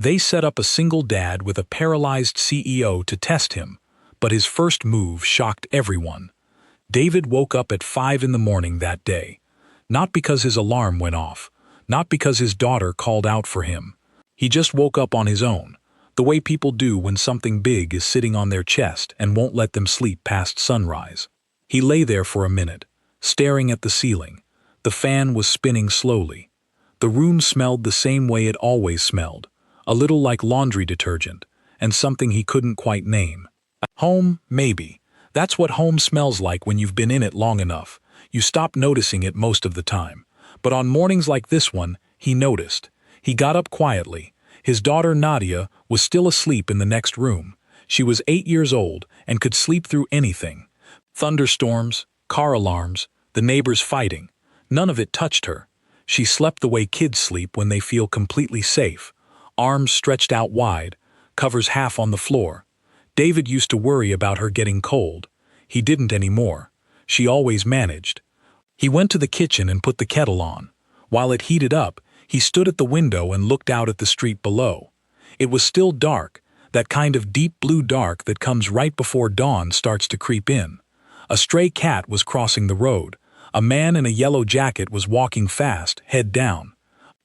They set up a single dad with a paralyzed CEO to test him, but his first move shocked everyone. David woke up at 5 in the morning that day. Not because his alarm went off, not because his daughter called out for him. He just woke up on his own, the way people do when something big is sitting on their chest and won't let them sleep past sunrise. He lay there for a minute, staring at the ceiling. The fan was spinning slowly. The room smelled the same way it always smelled, a little like laundry detergent, and something he couldn't quite name. Home, maybe. That's what home smells like when you've been in it long enough. You stop noticing it most of the time. But on mornings like this one, he noticed. He got up quietly. His daughter Nadia was still asleep in the next room. She was 8 years old and could sleep through anything. Thunderstorms, car alarms, the neighbors fighting. None of it touched her. She slept the way kids sleep when they feel completely safe. Arms stretched out wide, covers half on the floor. David used to worry about her getting cold. He didn't anymore. She always managed. He went to the kitchen and put the kettle on. While it heated up, he stood at the window and looked out at the street below. It was still dark, that kind of deep blue dark that comes right before dawn starts to creep in. A stray cat was crossing the road. A man in a yellow jacket was walking fast, head down.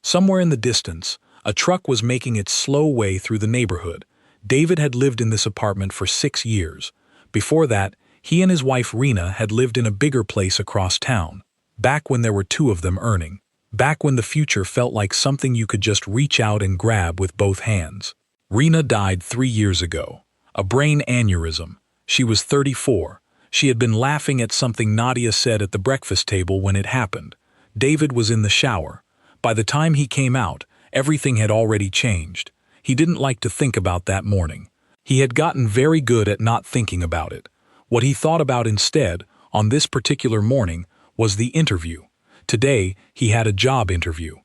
Somewhere in the distance, a truck was making its slow way through the neighborhood. David had lived in this apartment for 6 years. Before that, he and his wife Rena had lived in a bigger place across town. Back when there were 2 of them earning. Back when the future felt like something you could just reach out and grab with both hands. Rena died 3 years ago. A brain aneurysm. She was 34. She had been laughing at something Nadia said at the breakfast table when it happened. David was in the shower. By the time he came out, everything had already changed. He didn't like to think about that morning. He had gotten very good at not thinking about it. What he thought about instead, on this particular morning, was the interview. Today, he had a job interview.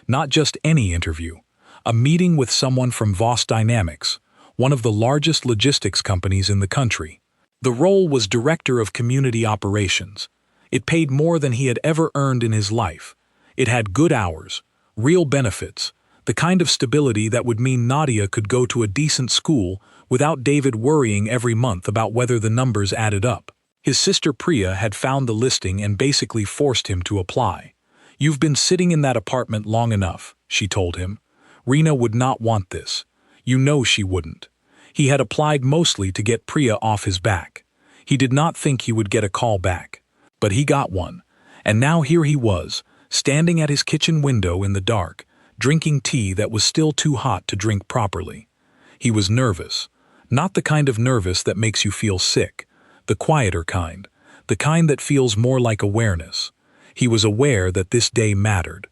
Not just any interview. A meeting with someone from Voss Dynamics, one of the largest logistics companies in the country. The role was Director of Community Operations. It paid more than he had ever earned in his life. It had good hours, real benefits, the kind of stability that would mean Nadia could go to a decent school without David worrying every month about whether the numbers added up. His sister Priya had found the listing and basically forced him to apply. "You've been sitting in that apartment long enough," she told him. Rena would not want this. You know she wouldn't. He had applied mostly to get Priya off his back. He did not think he would get a call back. But he got one. And now here he was, standing at his kitchen window in the dark, drinking tea that was still too hot to drink properly. He was nervous. Not the kind of nervous that makes you feel sick. The quieter kind. The kind that feels more like awareness. He was aware that this day mattered.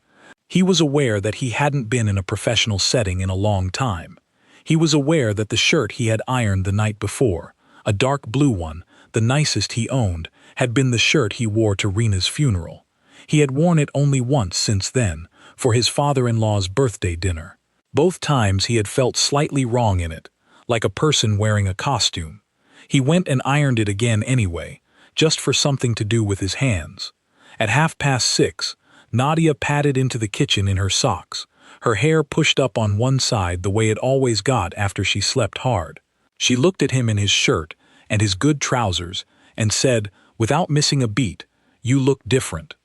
He was aware that he hadn't been in a professional setting in a long time. He was aware that the shirt he had ironed the night before, a dark blue one, the nicest he owned, had been the shirt he wore to Rena's funeral. He had worn it only once since then, for his father-in-law's birthday dinner. Both times he had felt slightly wrong in it, like a person wearing a costume. He went and ironed it again anyway, just for something to do with his hands. At 6:30, Nadia padded into the kitchen in her socks, her hair pushed up on one side the way it always got after she slept hard. She looked at him in his shirt and his good trousers and said, without missing a beat, "You look different."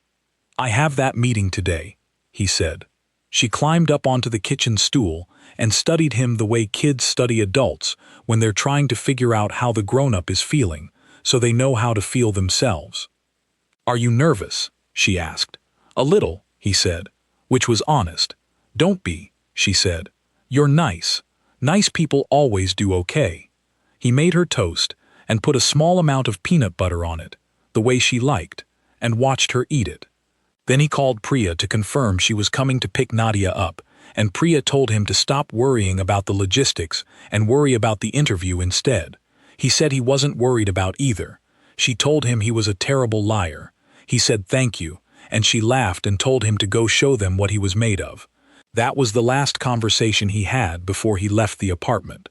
"I have that meeting today," he said. She climbed up onto the kitchen stool and studied him the way kids study adults when they're trying to figure out how the grown-up is feeling, so they know how to feel themselves. "Are you nervous?" she asked. "A little," he said, which was honest. "Don't be," she said. "You're nice. Nice people always do okay." He made her toast and put a small amount of peanut butter on it, the way she liked, and watched her eat it. Then he called Priya to confirm she was coming to pick Nadia up, and Priya told him to stop worrying about the logistics and worry about the interview instead. He said he wasn't worried about either. She told him he was a terrible liar. He said thank you, and she laughed and told him to go show them what he was made of. That was the last conversation he had before he left the apartment.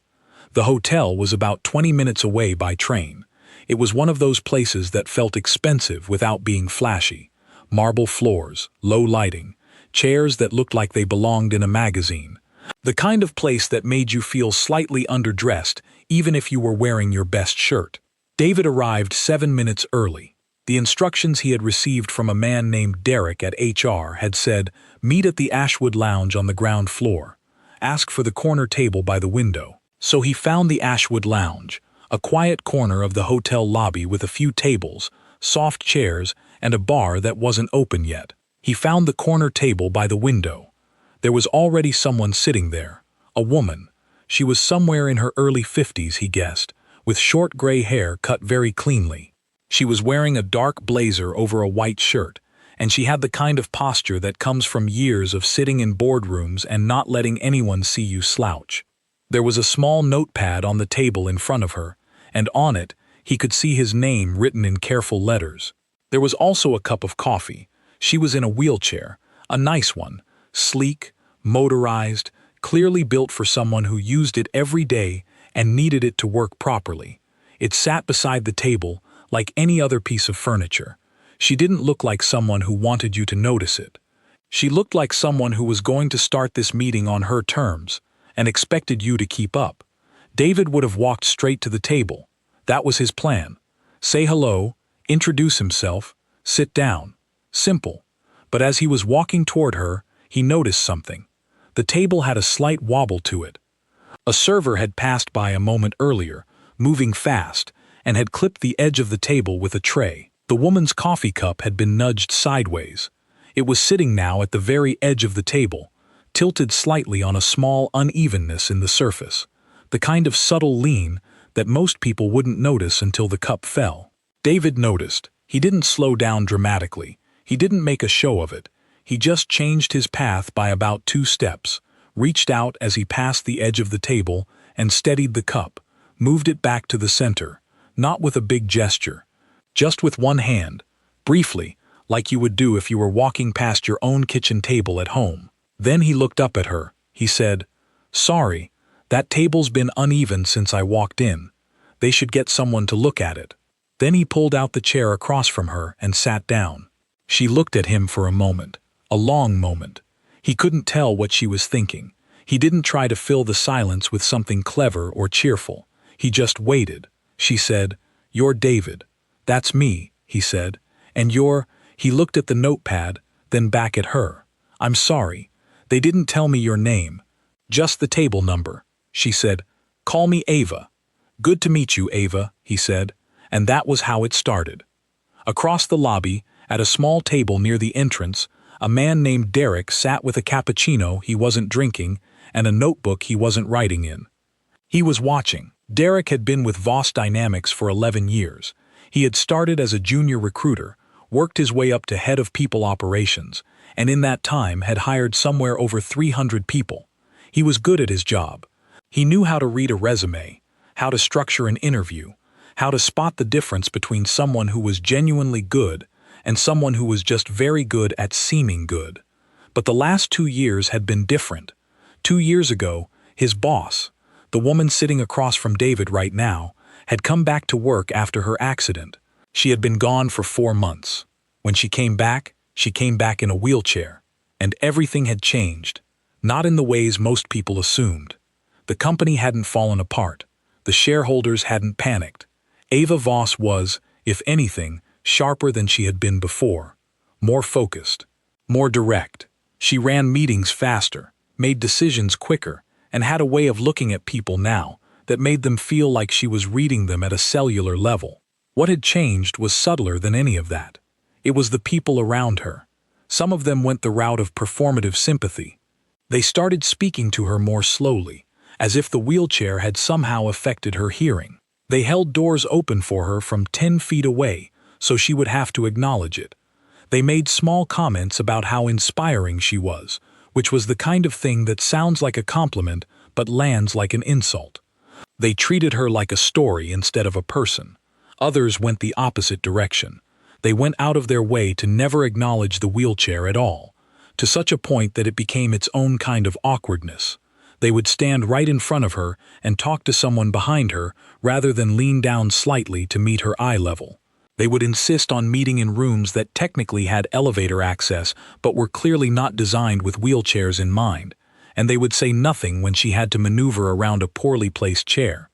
The hotel was about 20 minutes away by train. It was one of those places that felt expensive without being flashy. Marble floors, low lighting, chairs that looked like they belonged in a magazine. The kind of place that made you feel slightly underdressed, even if you were wearing your best shirt. David arrived 7 minutes early. The instructions he had received from a man named Derek at HR had said, "Meet at the Ashwood Lounge on the ground floor. Ask for the corner table by the window." So he found the Ashwood Lounge, a quiet corner of the hotel lobby with a few tables, soft chairs, and a bar that wasn't open yet. He found the corner table by the window. There was already someone sitting there, a woman. She was somewhere in her early 50s, he guessed, with short gray hair cut very cleanly. She was wearing a dark blazer over a white shirt, and she had the kind of posture that comes from years of sitting in boardrooms and not letting anyone see you slouch. There was a small notepad on the table in front of her, and on it, he could see his name written in careful letters. There was also a cup of coffee. She was in a wheelchair, a nice one, sleek, motorized, clearly built for someone who used it every day and needed it to work properly. It sat beside the table like any other piece of furniture. She didn't look like someone who wanted you to notice it. She looked like someone who was going to start this meeting on her terms and expected you to keep up. David would have walked straight to the table. That was his plan. Say hello, introduce himself, sit down. Simple. But as he was walking toward her, he noticed something. The table had a slight wobble to it. A server had passed by a moment earlier, moving fast, and had clipped the edge of the table with a tray. The woman's coffee cup had been nudged sideways. It was sitting now at the very edge of the table, tilted slightly on a small unevenness in the surface, the kind of subtle lean that most people wouldn't notice until the cup fell. David noticed. He didn't slow down dramatically. He didn't make a show of it. He just changed his path by about 2 steps, reached out as he passed the edge of the table and steadied the cup, moved it back to the center, not with a big gesture, just with one hand, briefly, like you would do if you were walking past your own kitchen table at home. Then he looked up at her. He said, "Sorry, that table's been uneven since I walked in. They should get someone to look at it." Then he pulled out the chair across from her and sat down. She looked at him for a moment, a long moment. He couldn't tell what she was thinking. He didn't try to fill the silence with something clever or cheerful. He just waited. She said, "You're David." "That's me," he said. "And you're—" He looked at the notepad, then back at her. "I'm sorry. They didn't tell me your name. Just the table number." She said, "Call me Ava." "Good to meet you, Ava," he said. And that was how it started. Across the lobby, at a small table near the entrance, a man named Derek sat with a cappuccino he wasn't drinking and a notebook he wasn't writing in. He was watching. Derek had been with Voss Dynamics for 11 years. He had started as a junior recruiter, worked his way up to head of people operations, and in that time had hired somewhere over 300 people. He was good at his job. He knew how to read a resume, how to structure an interview, how to spot the difference between someone who was genuinely good and someone who was just very good at seeming good. But the last 2 years had been different. 2 years ago, his boss, the woman sitting across from David right now, had come back to work after her accident. She had been gone for 4 months. When she came back in a wheelchair. And everything had changed. Not in the ways most people assumed. The company hadn't fallen apart. The shareholders hadn't panicked. Ava Voss was, if anything, sharper than she had been before. More focused. More direct. She ran meetings faster, made decisions quicker, and had a way of looking at people now that made them feel like she was reading them at a cellular level. What had changed was subtler than any of that. It was the people around her. Some of them went the route of performative sympathy. They started speaking to her more slowly, as if the wheelchair had somehow affected her hearing. They held doors open for her from 10 feet away, so she would have to acknowledge it. They made small comments about how inspiring she was, which was the kind of thing that sounds like a compliment but lands like an insult. They treated her like a story instead of a person. Others went the opposite direction. They went out of their way to never acknowledge the wheelchair at all, to such a point that it became its own kind of awkwardness. They would stand right in front of her and talk to someone behind her rather than lean down slightly to meet her eye level. They would insist on meeting in rooms that technically had elevator access but were clearly not designed with wheelchairs in mind. and they would say nothing when she had to maneuver around a poorly placed chair.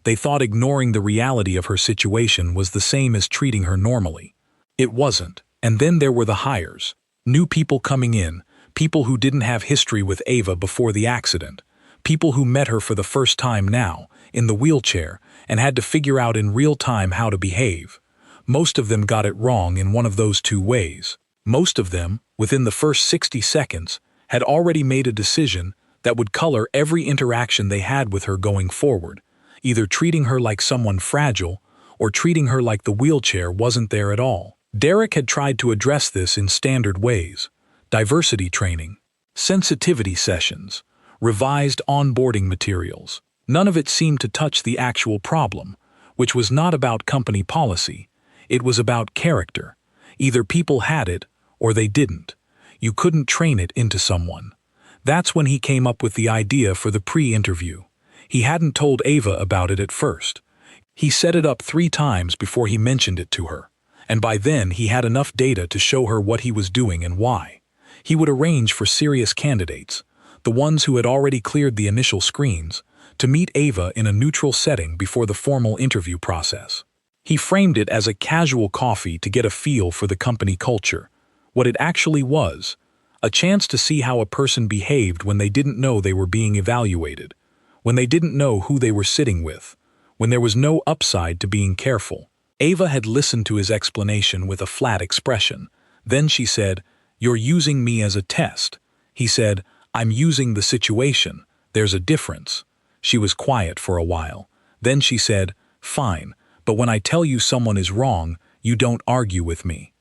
They thought ignoring the reality of her situation was the same as treating her normally. It wasn't. And then there were the hires. New people coming in, people who didn't have history with Ava before the accident, people who met her for the first time now, in the wheelchair, and had to figure out in real time how to behave. Most of them got it wrong in one of those two ways. Most of them, within the first 60 seconds, had already made a decision that would color every interaction they had with her going forward, either treating her like someone fragile or treating her like the wheelchair wasn't there at all. Derek had tried to address this in standard ways: diversity training, sensitivity sessions, revised onboarding materials. None of it seemed to touch the actual problem, which was not about company policy. It was about character. Either people had it or they didn't. You couldn't train it into someone. That's when he came up with the idea for the pre-interview. He hadn't told Ava about it at first. He set it up 3 times before he mentioned it to her, and by then he had enough data to show her what he was doing and why. He would arrange for serious candidates, the ones who had already cleared the initial screens, to meet Ava in a neutral setting before the formal interview process. He framed it as a casual coffee to get a feel for the company culture, what it actually was, a chance to see how a person behaved when they didn't know they were being evaluated, when they didn't know who they were sitting with, when there was no upside to being careful. Ava had listened to his explanation with a flat expression. Then she said, "You're using me as a test." He said, "I'm using the situation. There's a difference." She was quiet for a while. Then she said, "Fine, but when I tell you someone is wrong, you don't argue with me."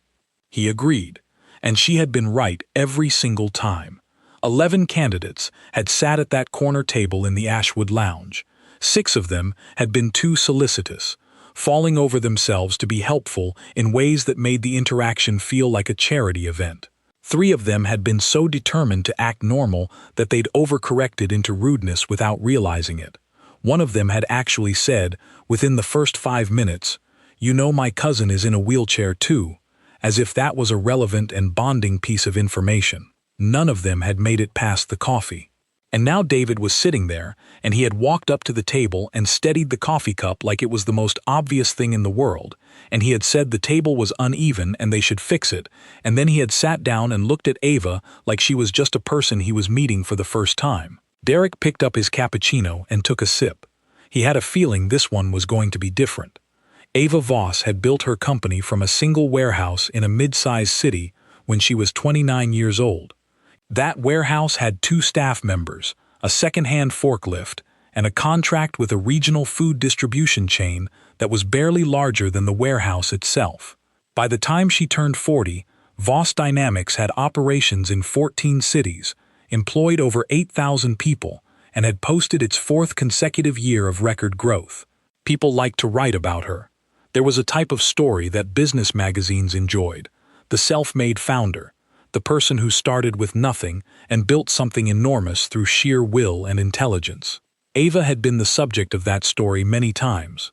He agreed, and she had been right every single time. 11 candidates had sat at that corner table in the Ashwood Lounge. 6 of them had been too solicitous, falling over themselves to be helpful in ways that made the interaction feel like a charity event. 3 of them had been so determined to act normal that they'd overcorrected into rudeness without realizing it. One of them had actually said, within the first 5 minutes, "You know, my cousin is in a wheelchair too," as if that was a relevant and bonding piece of information. None of them had made it past the coffee. And now David was sitting there, and he had walked up to the table and steadied the coffee cup like it was the most obvious thing in the world, and he had said the table was uneven and they should fix it, and then he had sat down and looked at Ava like she was just a person he was meeting for the first time. Derek picked up his cappuccino and took a sip. He had a feeling this one was going to be different. Ava Voss had built her company from a single warehouse in a mid-sized city when she was 29 years old. That warehouse had 2 staff members, a second-hand forklift, and a contract with a regional food distribution chain that was barely larger than the warehouse itself. By the time she turned 40, Voss Dynamics had operations in 14 cities, employed over 8,000 people, and had posted its 4th consecutive year of record growth. People liked to write about her. There was a type of story that business magazines enjoyed: the self-made founder, the person who started with nothing and built something enormous through sheer will and intelligence. Ava had been the subject of that story many times.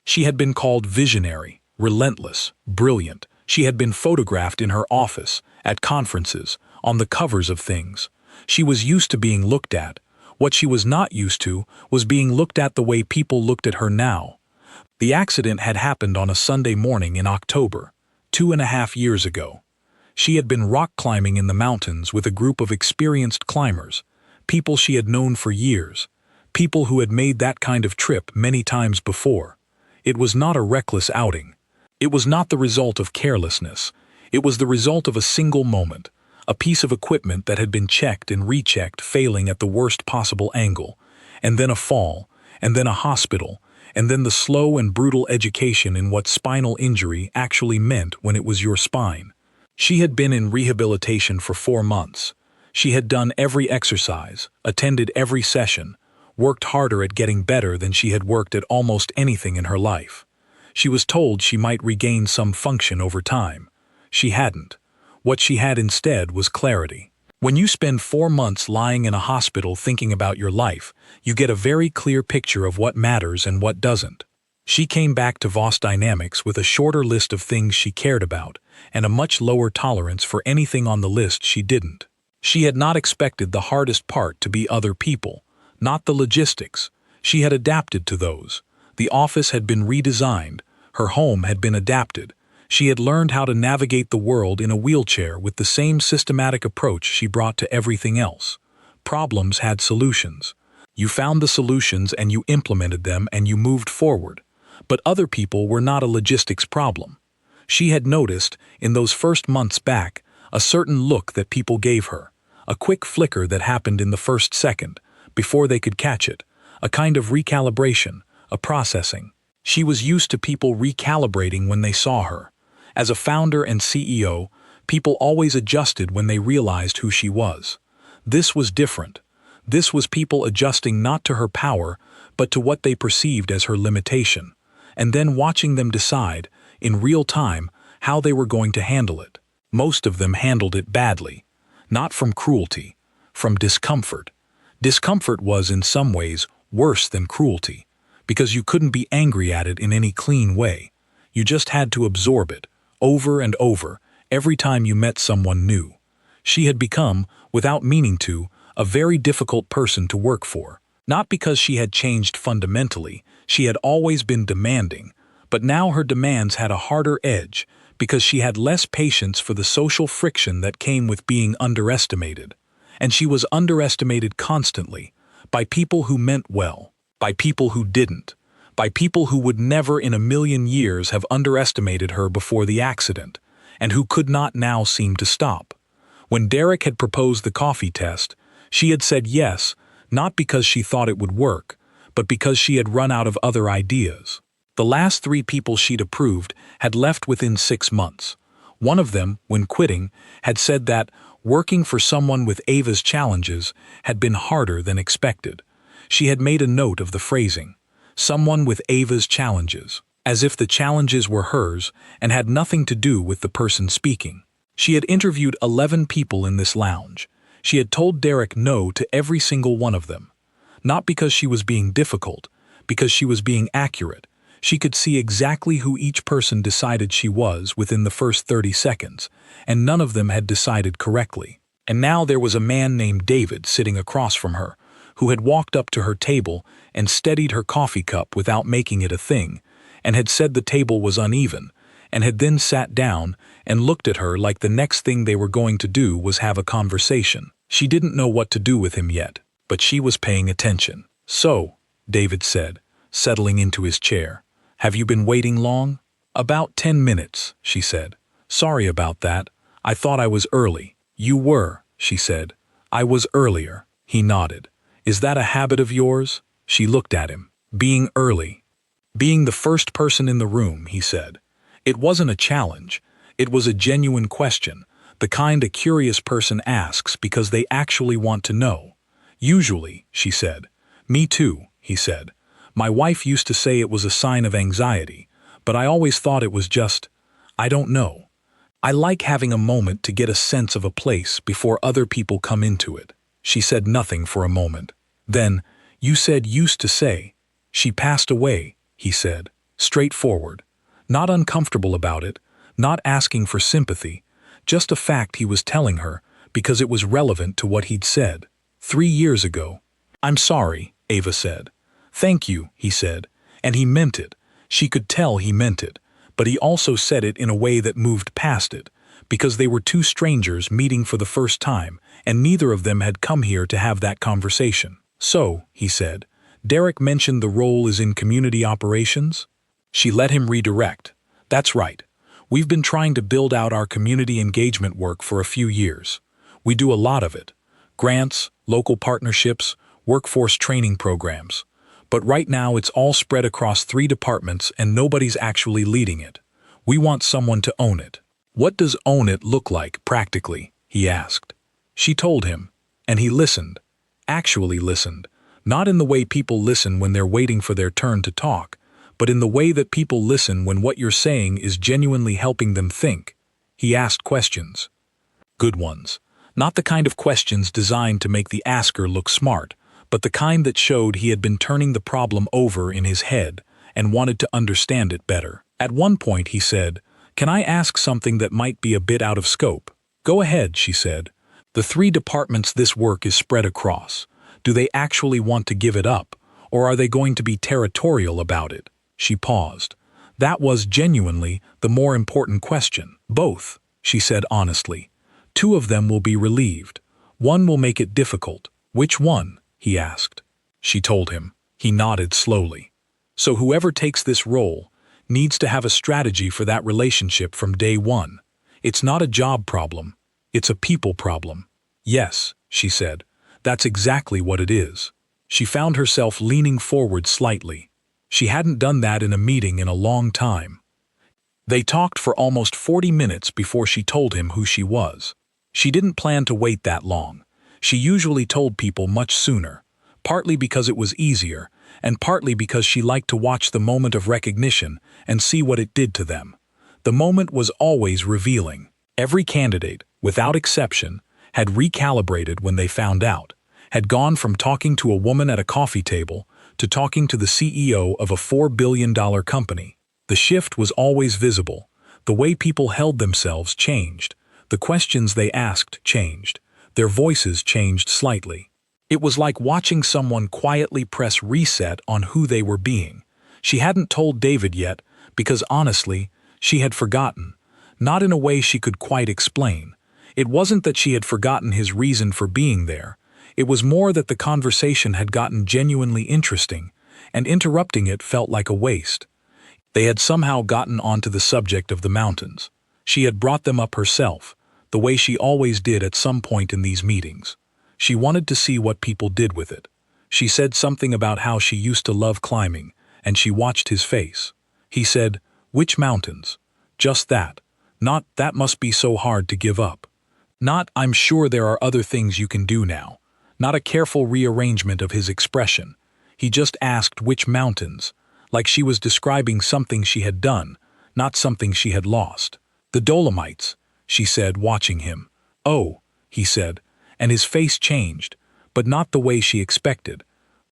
She had been called visionary, relentless, brilliant. She had been photographed in her office, at conferences, on the covers of things. She was used to being looked at. What she was not used to was being looked at the way people looked at her now. The accident had happened on a Sunday morning in October, 2.5 years ago. She had been rock climbing in the mountains with a group of experienced climbers, people she had known for years, people who had made that kind of trip many times before. It was not a reckless outing. It was not the result of carelessness. It was the result of a single moment, a piece of equipment that had been checked and rechecked, failing at the worst possible angle, and then a fall, and then a hospital, and then the slow and brutal education in what spinal injury actually meant when it was your spine. She had been in rehabilitation for 4 months. She had done every exercise, attended every session, worked harder at getting better than she had worked at almost anything in her life. She was told she might regain some function over time. She hadn't. What she had instead was clarity. When you spend 4 months lying in a hospital thinking about your life, you get a very clear picture of what matters and what doesn't. She came back to Voss Dynamics with a shorter list of things she cared about and a much lower tolerance for anything on the list she didn't. She had not expected the hardest part to be other people, not the logistics. She had adapted to those. The office had been redesigned. Her home had been adapted. She had learned how to navigate the world in a wheelchair with the same systematic approach she brought to everything else. Problems had solutions. You found the solutions and you implemented them and you moved forward. But other people were not a logistics problem. She had noticed, in those first months back, a certain look that people gave her, a quick flicker that happened in the first second, before they could catch it, a kind of recalibration, a processing. She was used to people recalibrating when they saw her. As a founder and CEO, people always adjusted when they realized who she was. This was different. This was people adjusting not to her power, but to what they perceived as her limitation, and then watching them decide, in real time, how they were going to handle it. Most of them handled it badly. Not from cruelty, from discomfort. Discomfort was, in some ways, worse than cruelty, because you couldn't be angry at it in any clean way. You just had to absorb it, over and over, every time you met someone new. She had become, without meaning to, a very difficult person to work for. Not because she had changed fundamentally, she had always been demanding, but now her demands had a harder edge because she had less patience for the social friction that came with being underestimated. And she was underestimated constantly, by people who meant well, by people who didn't, by people who would never in a million years have underestimated her before the accident, and who could not now seem to stop. When Derek had proposed the coffee test, she had said yes, not because she thought it would work, but because she had run out of other ideas. The last 3 people she'd approved had left within 6 months. One of them, when quitting, had said that working for someone with Ava's challenges had been harder than expected. She had made a note of the phrasing, someone with Ava's challenges, as if the challenges were hers and had nothing to do with the person speaking. She had interviewed 11 people in this lounge. She had told Derek no to every single one of them. Not because she was being difficult, because she was being accurate. She could see exactly who each person decided she was within the first 30 seconds, and none of them had decided correctly. And now there was a man named David sitting across from her, who had walked up to her table and steadied her coffee cup without making it a thing, and had said the table was uneven, and had then sat down and looked at her like the next thing they were going to do was have a conversation. She didn't know what to do with him yet, but she was paying attention. "So," David said, settling into his chair, "have you been waiting long?" "About 10 minutes, she said. "Sorry about that. I thought I was early." "You were," she said. "I was earlier." He nodded. "Is that a habit of yours?" She looked at him. "Being early." "Being the first person in the room," he said. It wasn't a challenge. It was a genuine question, the kind a curious person asks because they actually want to know. "Usually," she said. "Me too," he said. "My wife used to say it was a sign of anxiety, but I always thought it was just, I don't know. I like having a moment to get a sense of a place before other people come into it." She said nothing for a moment. Then, "You said used to say." "She passed away," he said, straightforward. Not uncomfortable about it, not asking for sympathy, just a fact he was telling her because it was relevant to what he'd said. 3 years ago. "I'm sorry," Ava said. "Thank you," he said, and he meant it. She could tell he meant it, but he also said it in a way that moved past it, because they were 2 strangers meeting for the first time, and neither of them had come here to have that conversation. "So," he said, "Derek mentioned the role is in community operations?" She let him redirect. "That's right. We've been trying to build out our community engagement work for a few years. We do a lot of it. Grants, local partnerships, workforce training programs. But right now it's all spread across 3 departments and nobody's actually leading it. We want someone to own it." "What does own it look like, practically?" he asked. She told him, and he listened. Actually listened. Not in the way people listen when they're waiting for their turn to talk, but in the way that people listen when what you're saying is genuinely helping them think. He asked questions. Good ones. Not the kind of questions designed to make the asker look smart, but the kind that showed he had been turning the problem over in his head and wanted to understand it better. At one point he said, "Can I ask something that might be a bit out of scope?" "Go ahead," she said. The 3 departments this work is spread across. Do they actually want to give it up, or are they going to be territorial about it? She paused. That was genuinely the more important question. Both, she said honestly. 2 of them will be relieved. 1 will make it difficult. Which one? He asked. She told him. He nodded slowly. So whoever takes this role needs to have a strategy for that relationship from day one. It's not a job problem. It's a people problem. Yes, she said. That's exactly what it is. She found herself leaning forward slightly. She hadn't done that in a meeting in a long time. They talked for almost 40 minutes before she told him who she was. She didn't plan to wait that long. She usually told people much sooner, partly because it was easier, and partly because she liked to watch the moment of recognition and see what it did to them. The moment was always revealing. Every candidate, without exception, had recalibrated when they found out, had gone from talking to a woman at a coffee table to talking to the CEO of a $4 billion company. The shift was always visible. The way people held themselves changed. The questions they asked changed. Their voices changed slightly. It was like watching someone quietly press reset on who they were being. She hadn't told David yet, because honestly, she had forgotten. Not in a way she could quite explain. It wasn't that she had forgotten his reason for being there. It was more that the conversation had gotten genuinely interesting, and interrupting it felt like a waste. They had somehow gotten onto the subject of the mountains. She had brought them up herself, the way she always did at some point in these meetings. She wanted to see what people did with it. She said something about how she used to love climbing, and she watched his face. He said, "Which mountains?" Just that. Not, "That must be so hard to give up." Not, "I'm sure there are other things you can do now." Not a careful rearrangement of his expression. He just asked which mountains, like she was describing something she had done, not something she had lost. "The Dolomites," she said, watching him. "Oh," he said, and his face changed, but not the way she expected.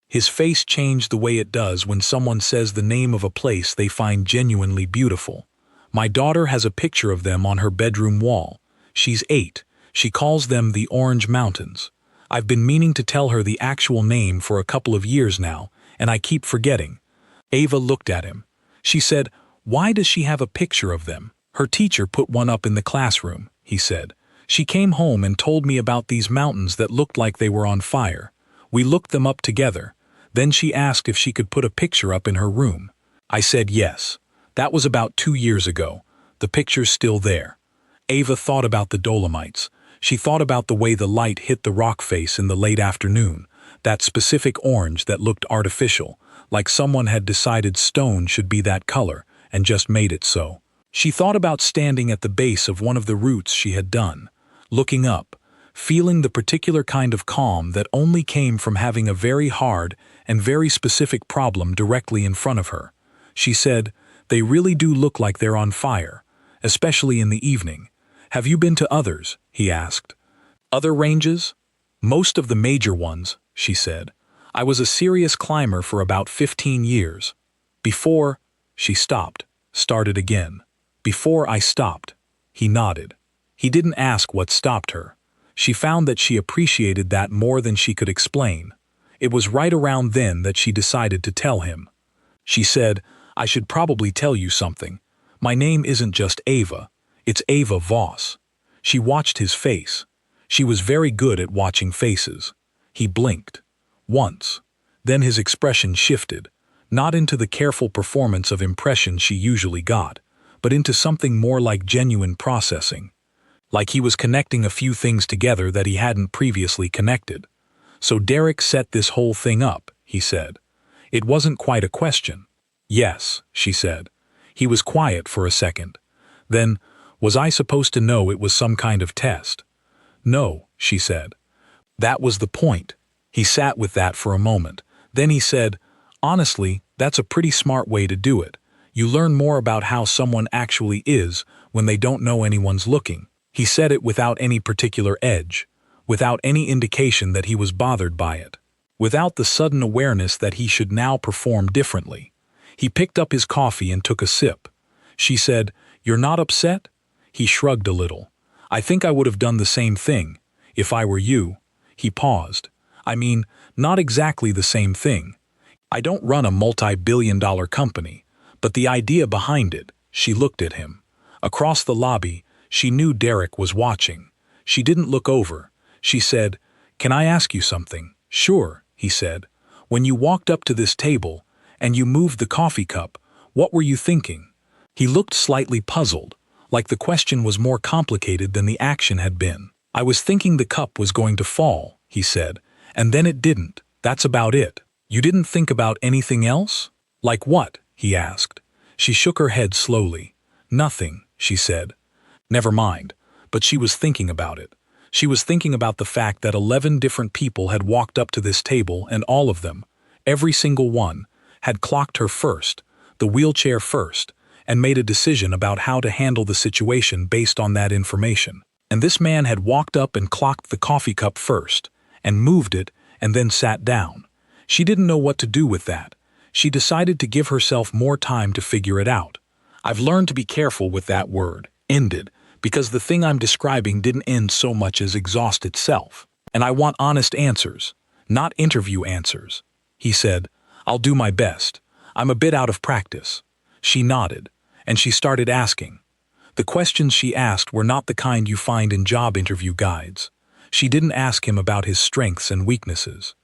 His face changed the way it does when someone says the name of a place they find genuinely beautiful. "My daughter has a picture of them on her bedroom wall. She's 8. She calls them the Orange Mountains. I've been meaning to tell her the actual name for a couple of years now, and I keep forgetting." Ava looked at him. She said, "Why does she have a picture of them?" "Her teacher put one up in the classroom," he said. "She came home and told me about these mountains that looked like they were on fire. We looked them up together. Then she asked if she could put a picture up in her room. I said yes. That was about 2 years ago. The picture's still there." Ava thought about the Dolomites. She thought about the way the light hit the rock face in the late afternoon, that specific orange that looked artificial, like someone had decided stone should be that color and just made it so. She thought about standing at the base of one of the routes she had done, looking up, feeling the particular kind of calm that only came from having a very hard and very specific problem directly in front of her. She said, "They really do look like they're on fire, especially in the evening. Have you been to others?" he asked. "Other ranges?" "Most of the major ones," she said. "I was a serious climber for about 15 years. Before," she stopped, started again. "Before I stopped." He nodded. He didn't ask what stopped her. She found that she appreciated that more than she could explain. It was right around then that she decided to tell him. She said, "I should probably tell you something. My name isn't just Ava. It's Ava Voss." She watched his face. She was very good at watching faces. He blinked. Once. Then his expression shifted, not into the careful performance of impression she usually got, but into something more like genuine processing. Like he was connecting a few things together that he hadn't previously connected. "So Derek set this whole thing up," he said. It wasn't quite a question. "Yes," she said. He was quiet for a second. Then, "Was I supposed to know it was some kind of test?" "No," she said. That was the point. He sat with that for a moment. Then he said, "Honestly, that's a pretty smart way to do it. You learn more about how someone actually is when they don't know anyone's looking." He said it without any particular edge, without any indication that he was bothered by it, without the sudden awareness that he should now perform differently. He picked up his coffee and took a sip. She said, "You're not upset?" He shrugged a little. "I think I would have done the same thing. If I were you. He paused. I mean, not exactly the same thing. I don't run a multi-billion-dollar company, but the idea behind it. She looked at him. Across the lobby, she knew Derek was watching. She didn't look over. She said, "Can I ask you something?" "Sure," he said. "When you walked up to this table, and you moved the coffee cup, what were you thinking?" He looked slightly puzzled, like the question was more complicated than the action had been. "I was thinking the cup was going to fall," he said, "and then it didn't. That's about it." "You didn't think about anything else?" "Like what?" he asked. She shook her head slowly. "Nothing," she said. Never mind, but she was thinking about it. She was thinking about the fact that 11 different people had walked up to this table and all of them, every single one, had clocked her first, the wheelchair first, and made a decision about how to handle the situation based on that information. And this man had walked up and clocked the coffee cup first, and moved it, and then sat down. She didn't know what to do with that. She decided to give herself more time to figure it out. I've learned to be careful with that word, ended, because the thing I'm describing didn't end so much as exhaust itself. And I want honest answers, not interview answers. He said, "I'll do my best. I'm a bit out of practice." She nodded, and she started asking. The questions she asked were not the kind you find in job interview guides. She didn't ask him about his strengths and weaknesses.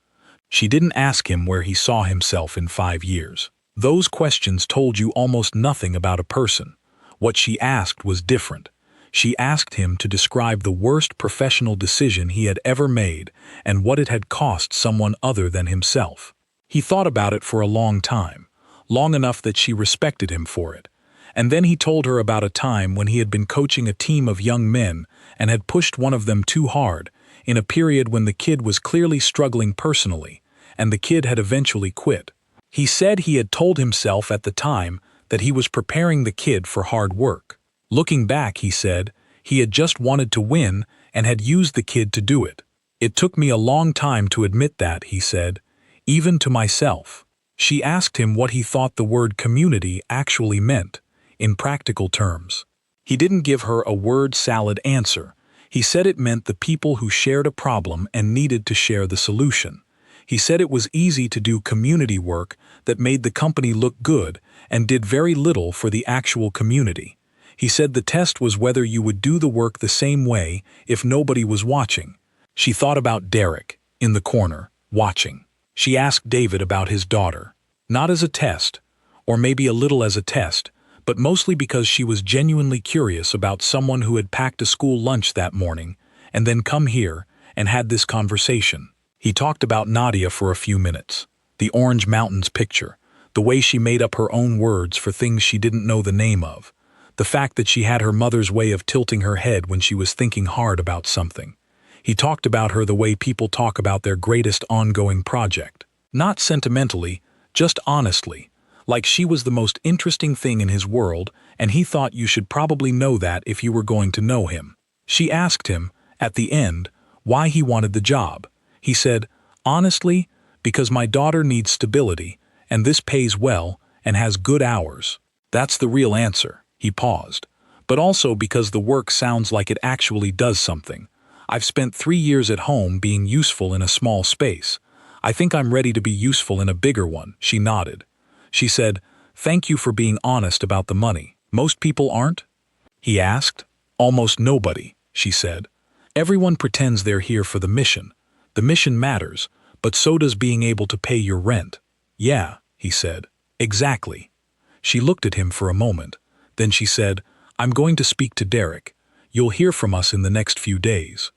She didn't ask him where he saw himself in 5 years. Those questions told you almost nothing about a person. What she asked was different. She asked him to describe the worst professional decision he had ever made and what it had cost someone other than himself. He thought about it for a long time, long enough that she respected him for it. And then he told her about a time when he had been coaching a team of young men and had pushed one of them too hard, in a period when the kid was clearly struggling personally, and the kid had eventually quit. He said he had told himself at the time that he was preparing the kid for hard work. Looking back, he said, he had just wanted to win and had used the kid to do it. "It took me a long time to admit that," he said, "even to myself." She asked him what he thought the word community actually meant, in practical terms. He didn't give her a word salad answer. He said it meant the people who shared a problem and needed to share the solution. He said it was easy to do community work that made the company look good and did very little for the actual community. He said the test was whether you would do the work the same way if nobody was watching. She thought about Derek, in the corner, watching. She asked David about his daughter. Not as a test, or maybe a little as a test, but mostly because she was genuinely curious about someone who had packed a school lunch that morning and then come here and had this conversation. He talked about Nadia for a few minutes, the Orange Mountains picture, the way she made up her own words for things she didn't know the name of, the fact that she had her mother's way of tilting her head when she was thinking hard about something. He talked about her the way people talk about their greatest ongoing project. Not sentimentally, just honestly, like she was the most interesting thing in his world and he thought you should probably know that if you were going to know him. She asked him, at the end, why he wanted the job. He said, "Honestly, because my daughter needs stability, and this pays well and has good hours." That's the real answer. He paused. "But also because the work sounds like it actually does something. I've spent 3 years at home being useful in a small space. I think I'm ready to be useful in a bigger one." She nodded. She said, "Thank you for being honest about the money. Most people aren't?" He asked. "Almost nobody," she said. "Everyone pretends they're here for the mission. The mission matters, but so does being able to pay your rent." "Yeah," he said. "Exactly." She looked at him for a moment. Then she said, "I'm going to speak to Derek. You'll hear from us in the next few days."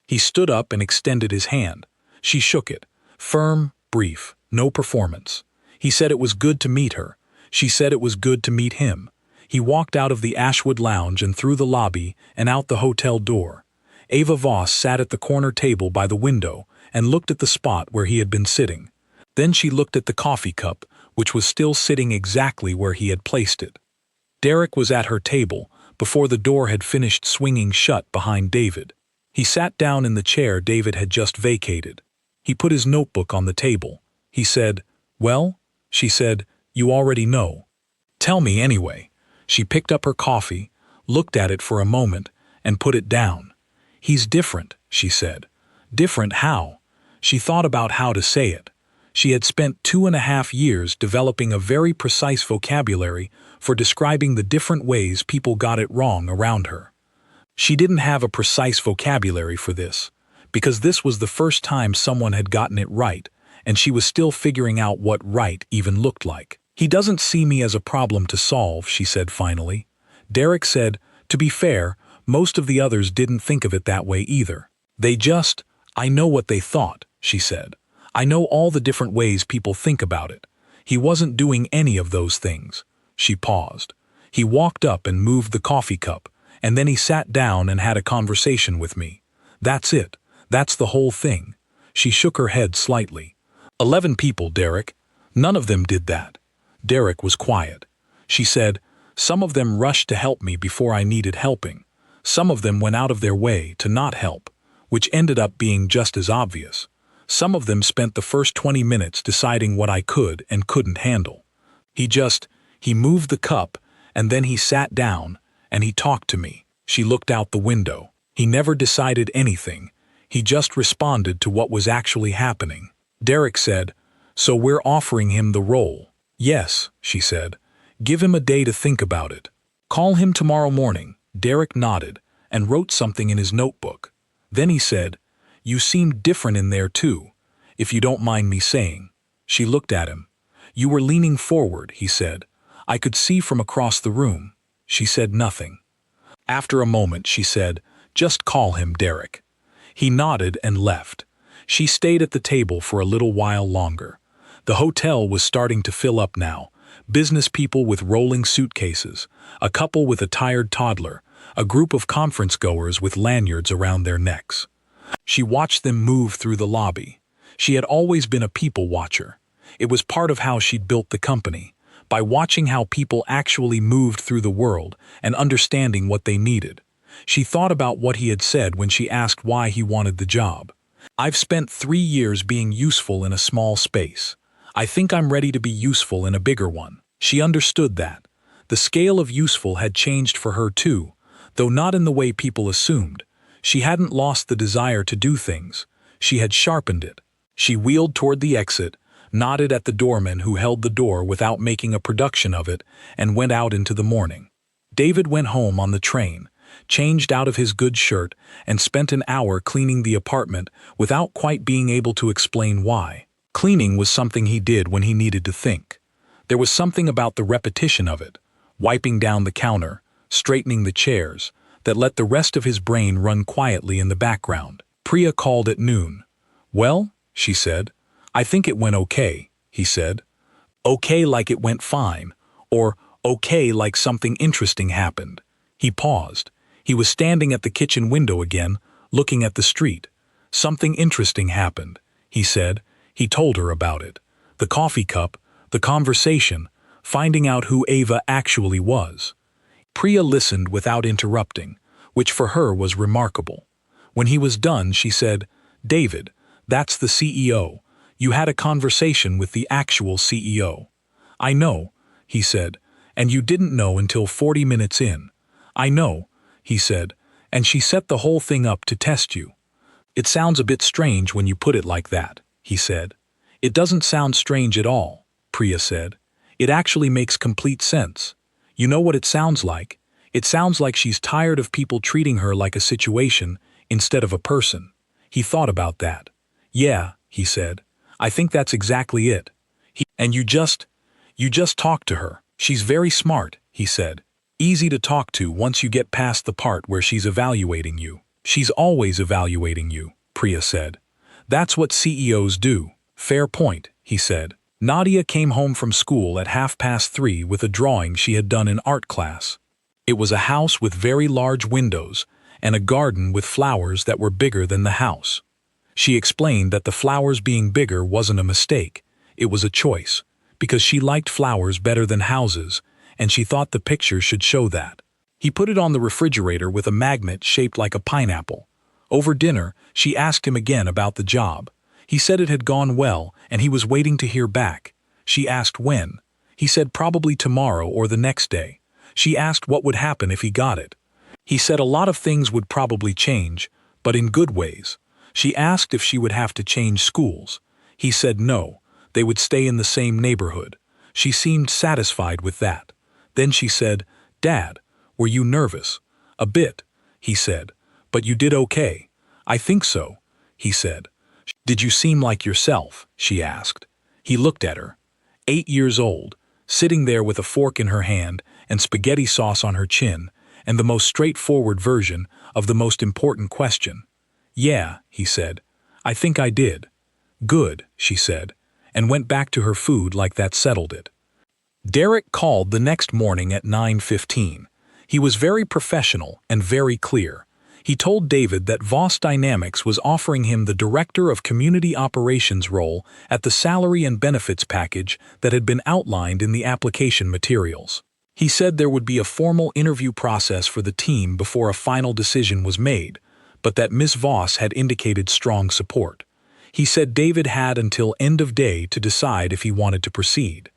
He stood up and extended his hand. She shook it. Firm, brief, no performance. He said it was good to meet her. She said it was good to meet him. He walked out of the Ashwood Lounge and through the lobby and out the hotel door. Ava Voss sat at the corner table by the window and looked at the spot where he had been sitting. Then she looked at the coffee cup, which was still sitting exactly where he had placed it. Derek was at her table before the door had finished swinging shut behind David. He sat down in the chair David had just vacated. He put his notebook on the table. He said, "Well?" She said, "You already know." "Tell me anyway." She picked up her coffee, looked at it for a moment, and put it down. He's different, she said. Different how? She thought about how to say it. She had spent 2.5 years developing a very precise vocabulary for describing the different ways people got it wrong around her. She didn't have a precise vocabulary for this, because this was the first time someone had gotten it right, and she was still figuring out what right even looked like. He doesn't see me as a problem to solve, she said finally. Derek said, to be fair, most of the others didn't think of it that way either. I know what they thought, she said. I know all the different ways people think about it. He wasn't doing any of those things. She paused. He walked up and moved the coffee cup, and then he sat down and had a conversation with me. That's it. That's the whole thing. She shook her head slightly. 11 people, Derek. None of them did that. Derek was quiet. She said, some of them rushed to help me before I needed helping. Some of them went out of their way to not help, which ended up being just as obvious. Some of them spent the first 20 minutes deciding what I could and couldn't handle. He moved the cup, and then he sat down, and he talked to me. She looked out the window. He never decided anything. He just responded to what was actually happening. Derek said, so we're offering him the role. Yes, she said. Give him a day to think about it. Call him tomorrow morning. Derek nodded and wrote something in his notebook. Then he said, you seem different in there too, if you don't mind me saying. She looked at him. You were leaning forward, he said. I could see from across the room. She said nothing. After a moment, she said, just call him Derek. He nodded and left. She stayed at the table for a little while longer. The hotel was starting to fill up now. Business people with rolling suitcases, a couple with a tired toddler, a group of conference goers with lanyards around their necks. She watched them move through the lobby. She had always been a people watcher. It was part of how she'd built the company, by watching how people actually moved through the world and understanding what they needed. She thought about what he had said when she asked why he wanted the job. I've spent 3 years being useful in a small space. I think I'm ready to be useful in a bigger one. She understood that. The scale of useful had changed for her too, though not in the way people assumed. She hadn't lost the desire to do things. She had sharpened it. She wheeled toward the exit, nodded at the doorman who held the door without making a production of it, and went out into the morning. David went home on the train, changed out of his good shirt, and spent an hour cleaning the apartment without quite being able to explain why. Cleaning was something he did when he needed to think. There was something about the repetition of it, wiping down the counter, straightening the chairs, that let the rest of his brain run quietly in the background. Priya called at noon. Well, she said. I think it went okay, he said. Okay like it went fine, or okay like something interesting happened. He paused. He was standing at the kitchen window again, looking at the street. Something interesting happened, he said. He told her about it. The coffee cup, the conversation, finding out who Ava actually was. Priya listened without interrupting, which for her was remarkable. When he was done, she said, David, that's the CEO. You had a conversation with the actual CEO. I know, he said, and you didn't know until 40 minutes in. I know, he said, and she set the whole thing up to test you. It sounds a bit strange when you put it like that, he said. It doesn't sound strange at all, Priya said. It actually makes complete sense. You know what it sounds like? It sounds like she's tired of people treating her like a situation instead of a person. He thought about that. Yeah, he said. I think that's exactly it. And you just talk to her. She's very smart, he said. Easy to talk to once you get past the part where she's evaluating you. She's always evaluating you, Priya said. That's what CEOs do. Fair point, he said. Nadia came home from school at 3:30 with a drawing she had done in art class. It was a house with very large windows and a garden with flowers that were bigger than the house. She explained that the flowers being bigger wasn't a mistake, it was a choice, because she liked flowers better than houses, and she thought the picture should show that. He put it on the refrigerator with a magnet shaped like a pineapple. Over dinner, she asked him again about the job. He said it had gone well, and he was waiting to hear back. She asked when. He said probably tomorrow or the next day. She asked what would happen if he got it. He said a lot of things would probably change, but in good ways. She asked if she would have to change schools. He said no, they would stay in the same neighborhood. She seemed satisfied with that. Then she said, "Dad, were you nervous?" "A bit," he said. "But you did okay." "I think so," he said. "Did you seem like yourself?" she asked. He looked at her. 8 years old, sitting there with a fork in her hand and spaghetti sauce on her chin, and the most straightforward version of the most important question. "Yeah," he said. "I think I did." "Good," she said, and went back to her food like that settled it. Derek called the next morning at 9:15. He was very professional and very clear. He told David that Voss Dynamics was offering him the Director of Community Operations role at the salary and benefits package that had been outlined in the application materials. He said there would be a formal interview process for the team before a final decision was made, but that Ms. Voss had indicated strong support. He said David had until end of day to decide if he wanted to proceed.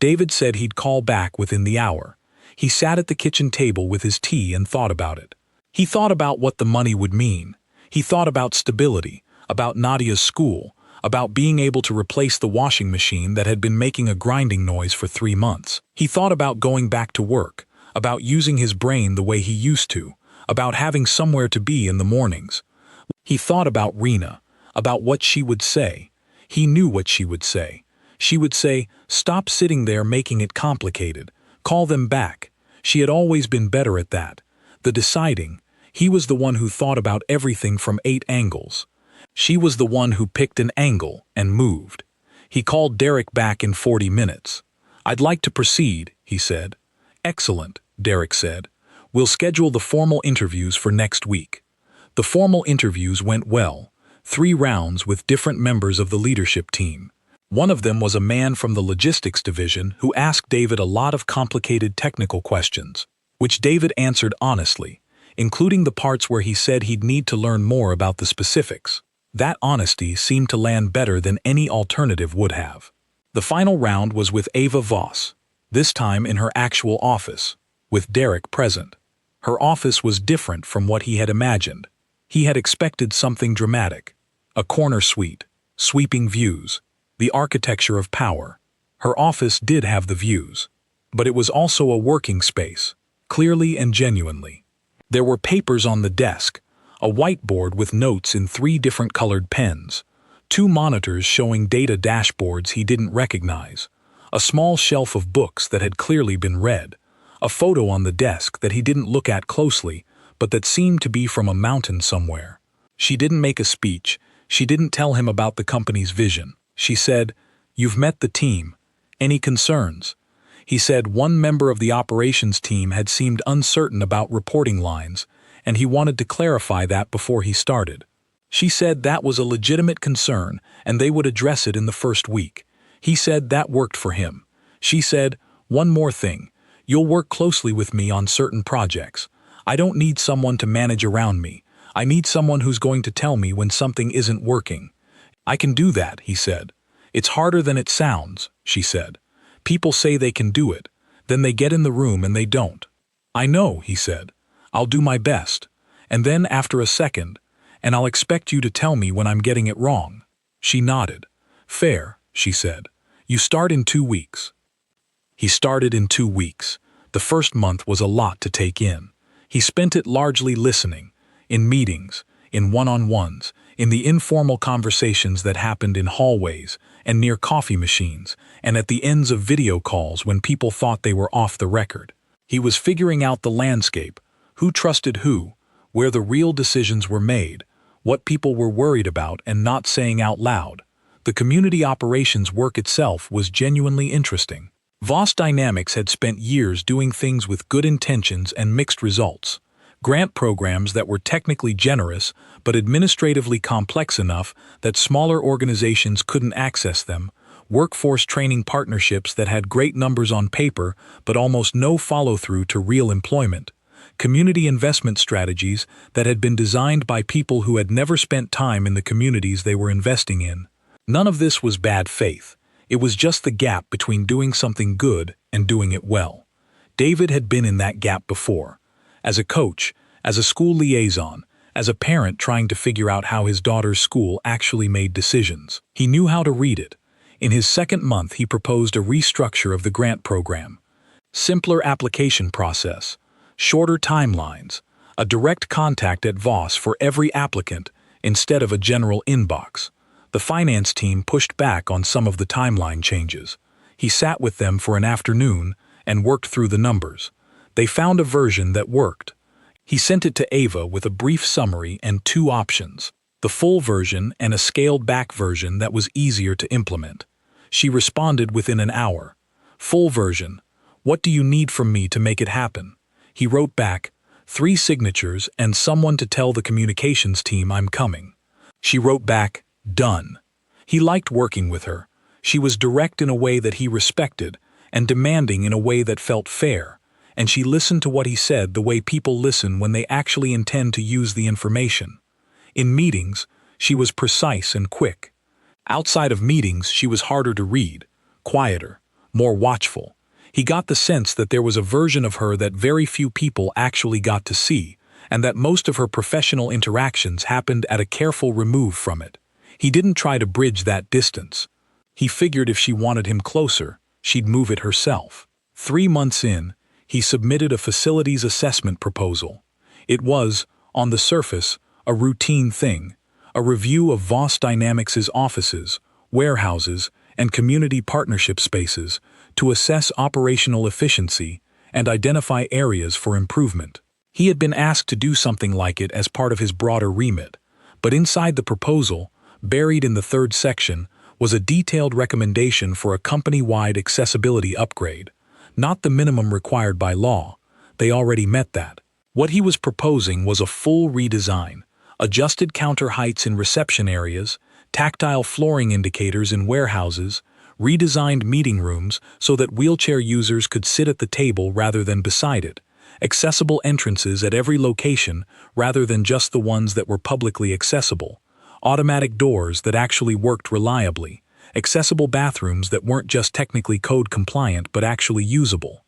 David said he'd call back within the hour. He sat at the kitchen table with his tea and thought about it. He thought about what the money would mean. He thought about stability, about Nadia's school, about being able to replace the washing machine that had been making a grinding noise for 3 months. He thought about going back to work, about using his brain the way he used to, about having somewhere to be in the mornings. He thought about Rena, about what she would say. He knew what she would say. She would say, "Stop sitting there making it complicated. Call them back." She had always been better at that. The deciding, he was the one who thought about everything from 8 angles. She was the one who picked an angle and moved. He called Derek back in 40 minutes. "I'd like to proceed," he said. "Excellent," Derek said. "We'll schedule the formal interviews for next week." The formal interviews went well. 3 rounds with different members of the leadership team. One of them was a man from the logistics division who asked David a lot of complicated technical questions, which David answered honestly, including the parts where he said he'd need to learn more about the specifics. That honesty seemed to land better than any alternative would have. The final round was with Ava Voss, this time in her actual office, with Derek present. Her office was different from what he had imagined. He had expected something dramatic. A corner suite, sweeping views, the architecture of power. Her office did have the views, but it was also a working space, clearly and genuinely. There were papers on the desk, a whiteboard with notes in 3 different colored pens, 2 monitors showing data dashboards he didn't recognize, a small shelf of books that had clearly been read, a photo on the desk that he didn't look at closely, but that seemed to be from a mountain somewhere. She didn't make a speech. She didn't tell him about the company's vision. She said, "You've met the team. Any concerns?" He said one member of the operations team had seemed uncertain about reporting lines, and he wanted to clarify that before he started. She said that was a legitimate concern, and they would address it in the first week. He said that worked for him. She said, "One more thing. You'll work closely with me on certain projects. I don't need someone to manage around me. I need someone who's going to tell me when something isn't working." "I can do that," he said. "It's harder than it sounds," she said. "People say they can do it, then they get in the room and they don't." "I know," he said. "I'll do my best. And then after a second, and I'll expect you to tell me when I'm getting it wrong." She nodded. "Fair," she said. "You start in 2 weeks." He started in 2 weeks. The first month was a lot to take in. He spent it largely listening, in meetings, in one-on-ones, in the informal conversations that happened in hallways and near coffee machines and at the ends of video calls when people thought they were off the record. He was figuring out the landscape, who trusted who, where the real decisions were made, what people were worried about and not saying out loud. The community operations work itself was genuinely interesting. Voss Dynamics had spent years doing things with good intentions and mixed results. Grant programs that were technically generous but administratively complex enough that smaller organizations couldn't access them, workforce training partnerships that had great numbers on paper but almost no follow-through to real employment, community investment strategies that had been designed by people who had never spent time in the communities they were investing in. None of this was bad faith. It was just the gap between doing something good and doing it well. David had been in that gap before. As a coach, as a school liaison, as a parent trying to figure out how his daughter's school actually made decisions. He knew how to read it. In his second month, he proposed a restructure of the grant program. Simpler application process, shorter timelines, a direct contact at Voss for every applicant instead of a general inbox. The finance team pushed back on some of the timeline changes. He sat with them for an afternoon and worked through the numbers. They found a version that worked. He sent it to Ava with a brief summary and 2 options, the full version and a scaled-back version that was easier to implement. She responded within an hour. Full version. What do you need from me to make it happen? He wrote back, 3 signatures and someone to tell the communications team I'm coming. She wrote back, done. He liked working with her. She was direct in a way that he respected and demanding in a way that felt fair, and she listened to what he said the way people listen when they actually intend to use the information. In meetings, she was precise and quick. Outside of meetings, she was harder to read, quieter, more watchful. He got the sense that there was a version of her that very few people actually got to see, and that most of her professional interactions happened at a careful remove from it. He didn't try to bridge that distance. He figured if she wanted him closer, she'd move it herself. 3 months in, he submitted a facilities assessment proposal. It was, on the surface, a routine thing, a review of Voss Dynamics' offices, warehouses, and community partnership spaces to assess operational efficiency and identify areas for improvement. He had been asked to do something like it as part of his broader remit, but inside the proposal, buried in the 3rd section, was a detailed recommendation for a company-wide accessibility upgrade. Not the minimum required by law. They already met that. What he was proposing was a full redesign, adjusted counter heights in reception areas, tactile flooring indicators in warehouses, redesigned meeting rooms so that wheelchair users could sit at the table rather than beside it, accessible entrances at every location rather than just the ones that were publicly accessible, automatic doors that actually worked reliably, accessible bathrooms that weren't just technically code compliant but actually usable.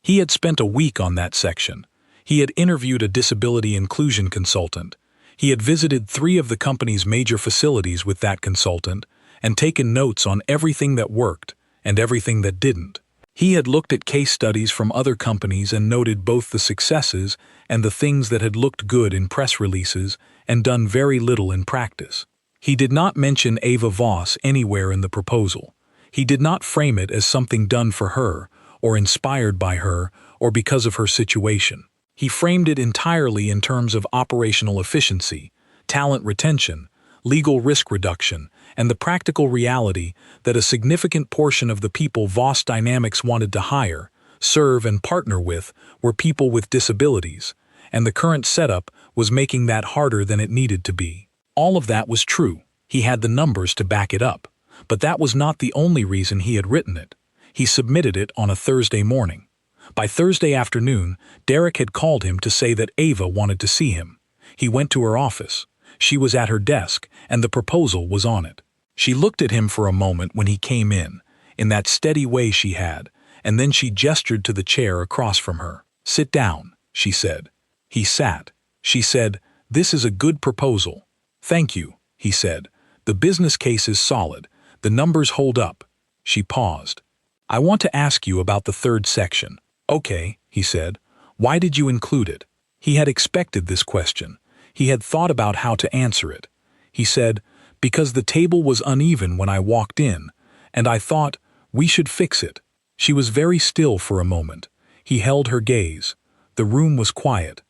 He had spent a week on that section. He had interviewed a disability inclusion consultant. He had visited 3 of the company's major facilities with that consultant and taken notes on everything that worked and everything that didn't. He had looked at case studies from other companies and noted both the successes and the things that had looked good in press releases and done very little in practice. He did not mention Ava Voss anywhere in the proposal. He did not frame it as something done for her, or inspired by her, or because of her situation. He framed it entirely in terms of operational efficiency, talent retention, legal risk reduction, and the practical reality that a significant portion of the people Voss Dynamics wanted to hire, serve, and partner with were people with disabilities, and the current setup was making that harder than it needed to be. All of that was true. He had the numbers to back it up. But that was not the only reason he had written it. He submitted it on a Thursday morning. By Thursday afternoon, Derek had called him to say that Ava wanted to see him. He went to her office. She was at her desk, and the proposal was on it. She looked at him for a moment when he came in that steady way she had, and then she gestured to the chair across from her. "Sit down," she said. He sat. She said, "This is a good proposal." "Thank you," he said. "The business case is solid. The numbers hold up." She paused. "I want to ask you about the 3rd section." "Okay," he said. "Why did you include it?" He had expected this question. He had thought about how to answer it. He said, "Because the table was uneven when I walked in, and I thought, we should fix it." She was very still for a moment. He held her gaze. The room was quiet.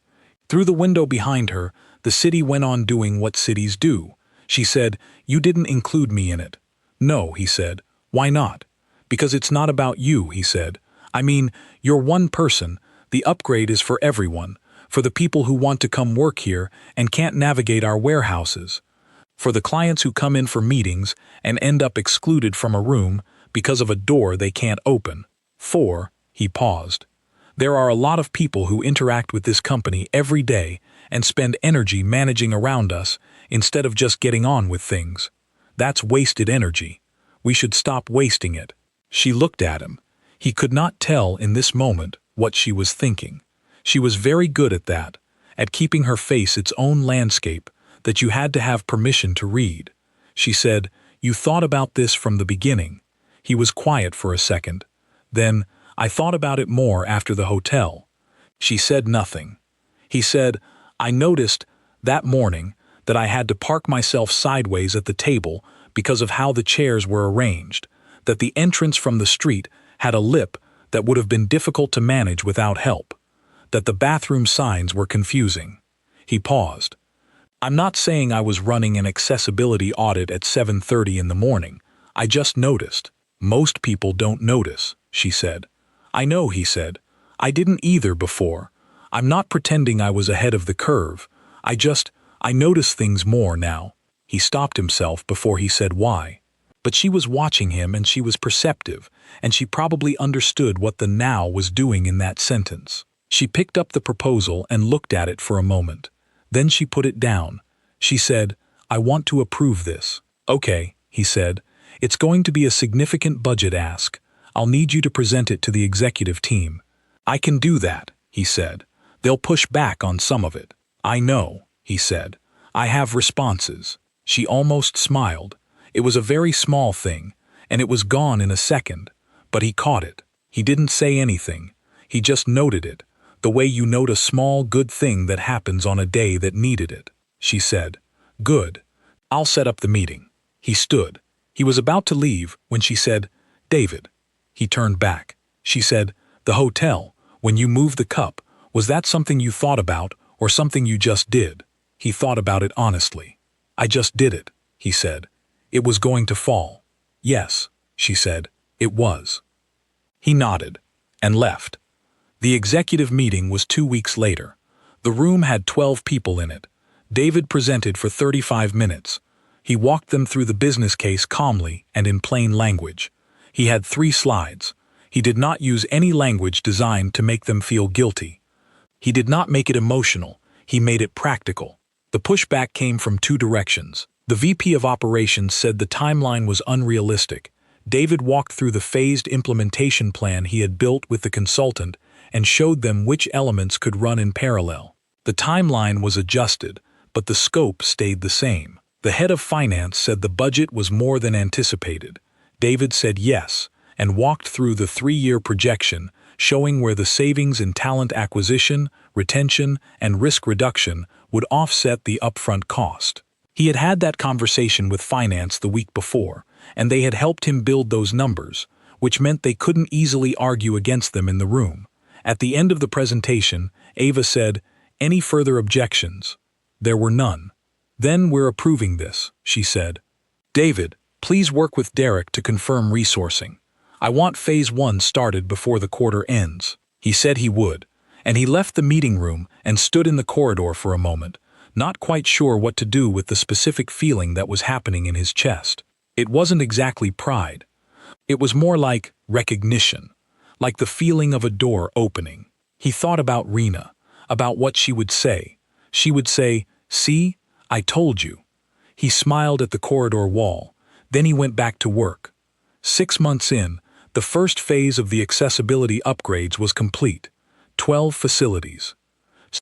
Through the window behind her, the city went on doing what cities do. She said, "You didn't include me in it." "No," he said. "Why not?" "Because it's not about you," he said. "I mean, you're one person. The upgrade is for everyone, for the people who want to come work here and can't navigate our warehouses, for the clients who come in for meetings and end up excluded from a room because of a door they can't open. He paused. There are a lot of people who interact with this company every day and spend energy managing around us instead of just getting on with things. That's wasted energy. We should stop wasting it." She looked at him. He could not tell in this moment what she was thinking. She was very good at that, at keeping her face its own landscape that you had to have permission to read. She said, "You thought about this from the beginning." He was quiet for a second. Then, "I thought about it more after the hotel." She said nothing. He said, "I noticed that morning that I had to park myself sideways at the table because of how the chairs were arranged, that the entrance from the street had a lip that would have been difficult to manage without help, that the bathroom signs were confusing." He paused. "I'm not saying I was running an accessibility audit at 7:30 in the morning. I just noticed." "Most people don't notice," she said. "I know," he said. "I didn't either before. I'm not pretending I was ahead of the curve. I notice things more now." He stopped himself before he said why. But she was watching him, and she was perceptive, and she probably understood what the now was doing in that sentence. She picked up the proposal and looked at it for a moment. Then she put it down. She said, "I want to approve this." "Okay," he said. "It's going to be a significant budget ask. I'll need you to present it to the executive team." "I can do that," he said. "They'll push back on some of it." "I know," he said. "I have responses." She almost smiled. It was a very small thing, and it was gone in a second, but he caught it. He didn't say anything. He just noted it, the way you note a small, good thing that happens on a day that needed it. She said, "Good. I'll set up the meeting." He stood. He was about to leave when she said, "David." He turned back. She said, "The hotel, when you moved the cup, was that something you thought about or something you just did?" He thought about it honestly. "I just did it," he said. "It was going to fall." "Yes," she said, "it was." He nodded and left. The executive meeting was 2 weeks later. The room had 12 people in it. David presented for 35 minutes. He walked them through the business case calmly and in plain language. He had 3 slides. He did not use any language designed to make them feel guilty. He did not make it emotional. He made it practical. The pushback came from 2 directions. The VP of Operations said the timeline was unrealistic. David walked through the phased implementation plan he had built with the consultant and showed them which elements could run in parallel. The timeline was adjusted, but the scope stayed the same. The head of finance said the budget was more than anticipated. David said yes, and walked through the 3-year projection, showing where the savings in talent acquisition, retention, and risk reduction would offset the upfront cost. He had had that conversation with finance the week before, and they had helped him build those numbers, which meant they couldn't easily argue against them in the room. At the end of the presentation, Ava said, "Any further objections?" There were none. "Then we're approving this," she said. "David, please work with Derek to confirm resourcing. I want Phase 1 started before the quarter ends." He said he would, and he left the meeting room and stood in the corridor for a moment, not quite sure what to do with the specific feeling that was happening in his chest. It wasn't exactly pride. It was more like recognition, like the feeling of a door opening. He thought about Rena, about what she would say. She would say, "See, I told you." He smiled at the corridor wall. Then he went back to work. 6 months in, the first phase of the accessibility upgrades was complete. 12 facilities.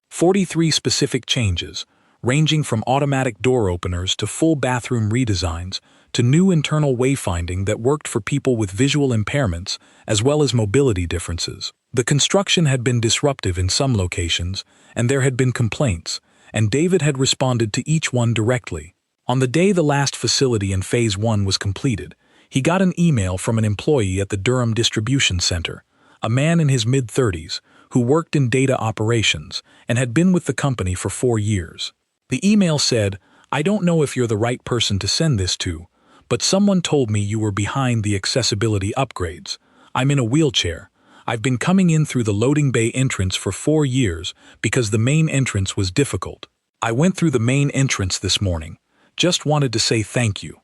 43 specific changes, ranging from automatic door openers to full bathroom redesigns to new internal wayfinding that worked for people with visual impairments as well as mobility differences. The construction had been disruptive in some locations, and there had been complaints, and David had responded to each one directly. On the day the last facility in Phase 1 was completed, he got an email from an employee at the Durham Distribution Center, a man in his mid-30s, who worked in data operations and had been with the company for 4 years. The email said, "I don't know if you're the right person to send this to, but someone told me you were behind the accessibility upgrades. I'm in a wheelchair. I've been coming in through the loading bay entrance for 4 years because the main entrance was difficult. I went through the main entrance this morning. Just wanted to say thank you."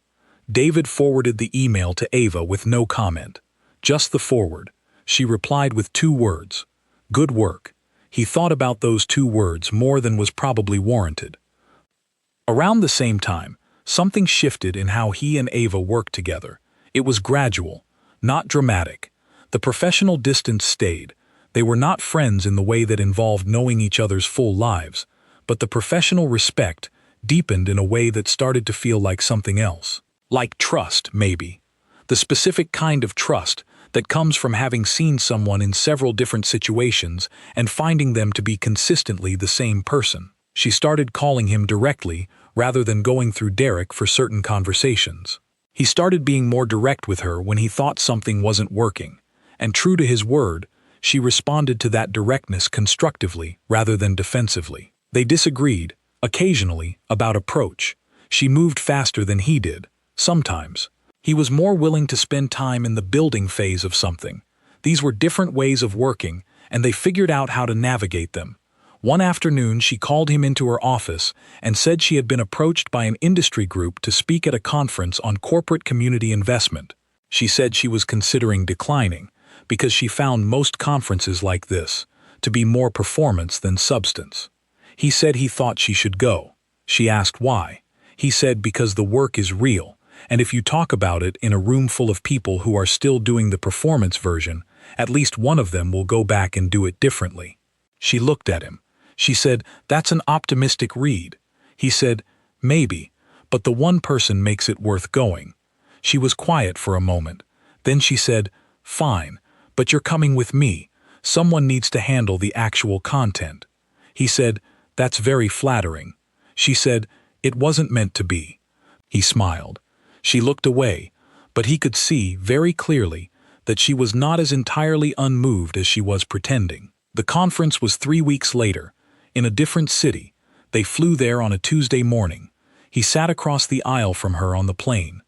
David forwarded the email to Ava with no comment. Just the forward. She replied with 2 words. "Good work." He thought about those 2 words more than was probably warranted. Around the same time, something shifted in how he and Ava worked together. It was gradual, not dramatic. The professional distance stayed. They were not friends in the way that involved knowing each other's full lives. but the professional respect deepened in a way that started to feel like something else. Like trust, maybe. The specific kind of trust that comes from having seen someone in several different situations and finding them to be consistently the same person. She started calling him directly rather than going through Derek for certain conversations. He started being more direct with her when he thought something wasn't working, and true to his word, she responded to that directness constructively rather than defensively. They disagreed, occasionally, about approach. She moved faster than he did, sometimes. He was more willing to spend time in the building phase of something. These were different ways of working, and they figured out how to navigate them. One afternoon, she called him into her office and said she had been approached by an industry group to speak at a conference on corporate community investment. She said she was considering declining because she found most conferences like this to be more performance than substance. He said he thought she should go. She asked why. He said because the work is real, and if you talk about it in a room full of people who are still doing the performance version, at least one of them will go back and do it differently. She looked at him. She said, "That's an optimistic read." He said, "Maybe, but the one person makes it worth going." She was quiet for a moment. Then she said, "Fine, but you're coming with me. Someone needs to handle the actual content." He said, "That's very flattering." She said, "It wasn't meant to be." He smiled. She looked away, but he could see very clearly that she was not as entirely unmoved as she was pretending. The conference was 3 weeks later, in a different city. They flew there on a Tuesday morning. He sat across the aisle from her on the plane.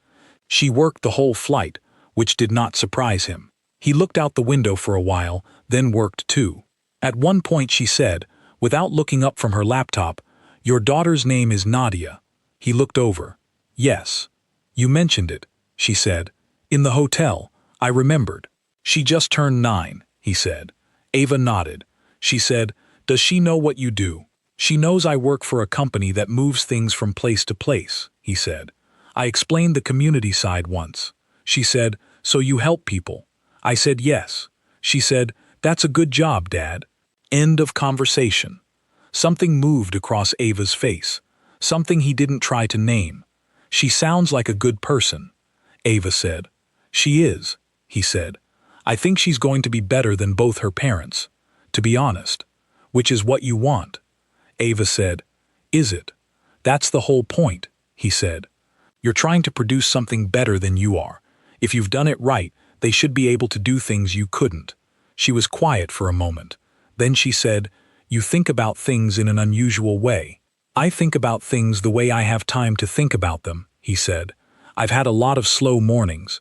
She worked the whole flight, which did not surprise him. He looked out the window for a while, then worked too. At one point she said, without looking up from her laptop, "Your daughter's name is Nadia." He looked over. "Yes. You mentioned it," she said. "In the hotel, I remembered." "She just turned 9, he said. Ava nodded. She said, "Does she know what you do?" "She knows I work for a company that moves things from place to place," he said. "I explained the community side once." She said, "So you help people?" I said yes. She said, "That's a good job, Dad." End of conversation. Something moved across Ava's face. Something he didn't try to name. "She sounds like a good person," Ava said. "She is," he said. "I think she's going to be better than both her parents, to be honest." "Which is what you want," Ava said. "Is it? That's the whole point," he said. "You're trying to produce something better than you are. If you've done it right, they should be able to do things you couldn't." She was quiet for a moment. Then she said, "You think about things in an unusual way." "I think about things the way I have time to think about them," he said. "I've had a lot of slow mornings."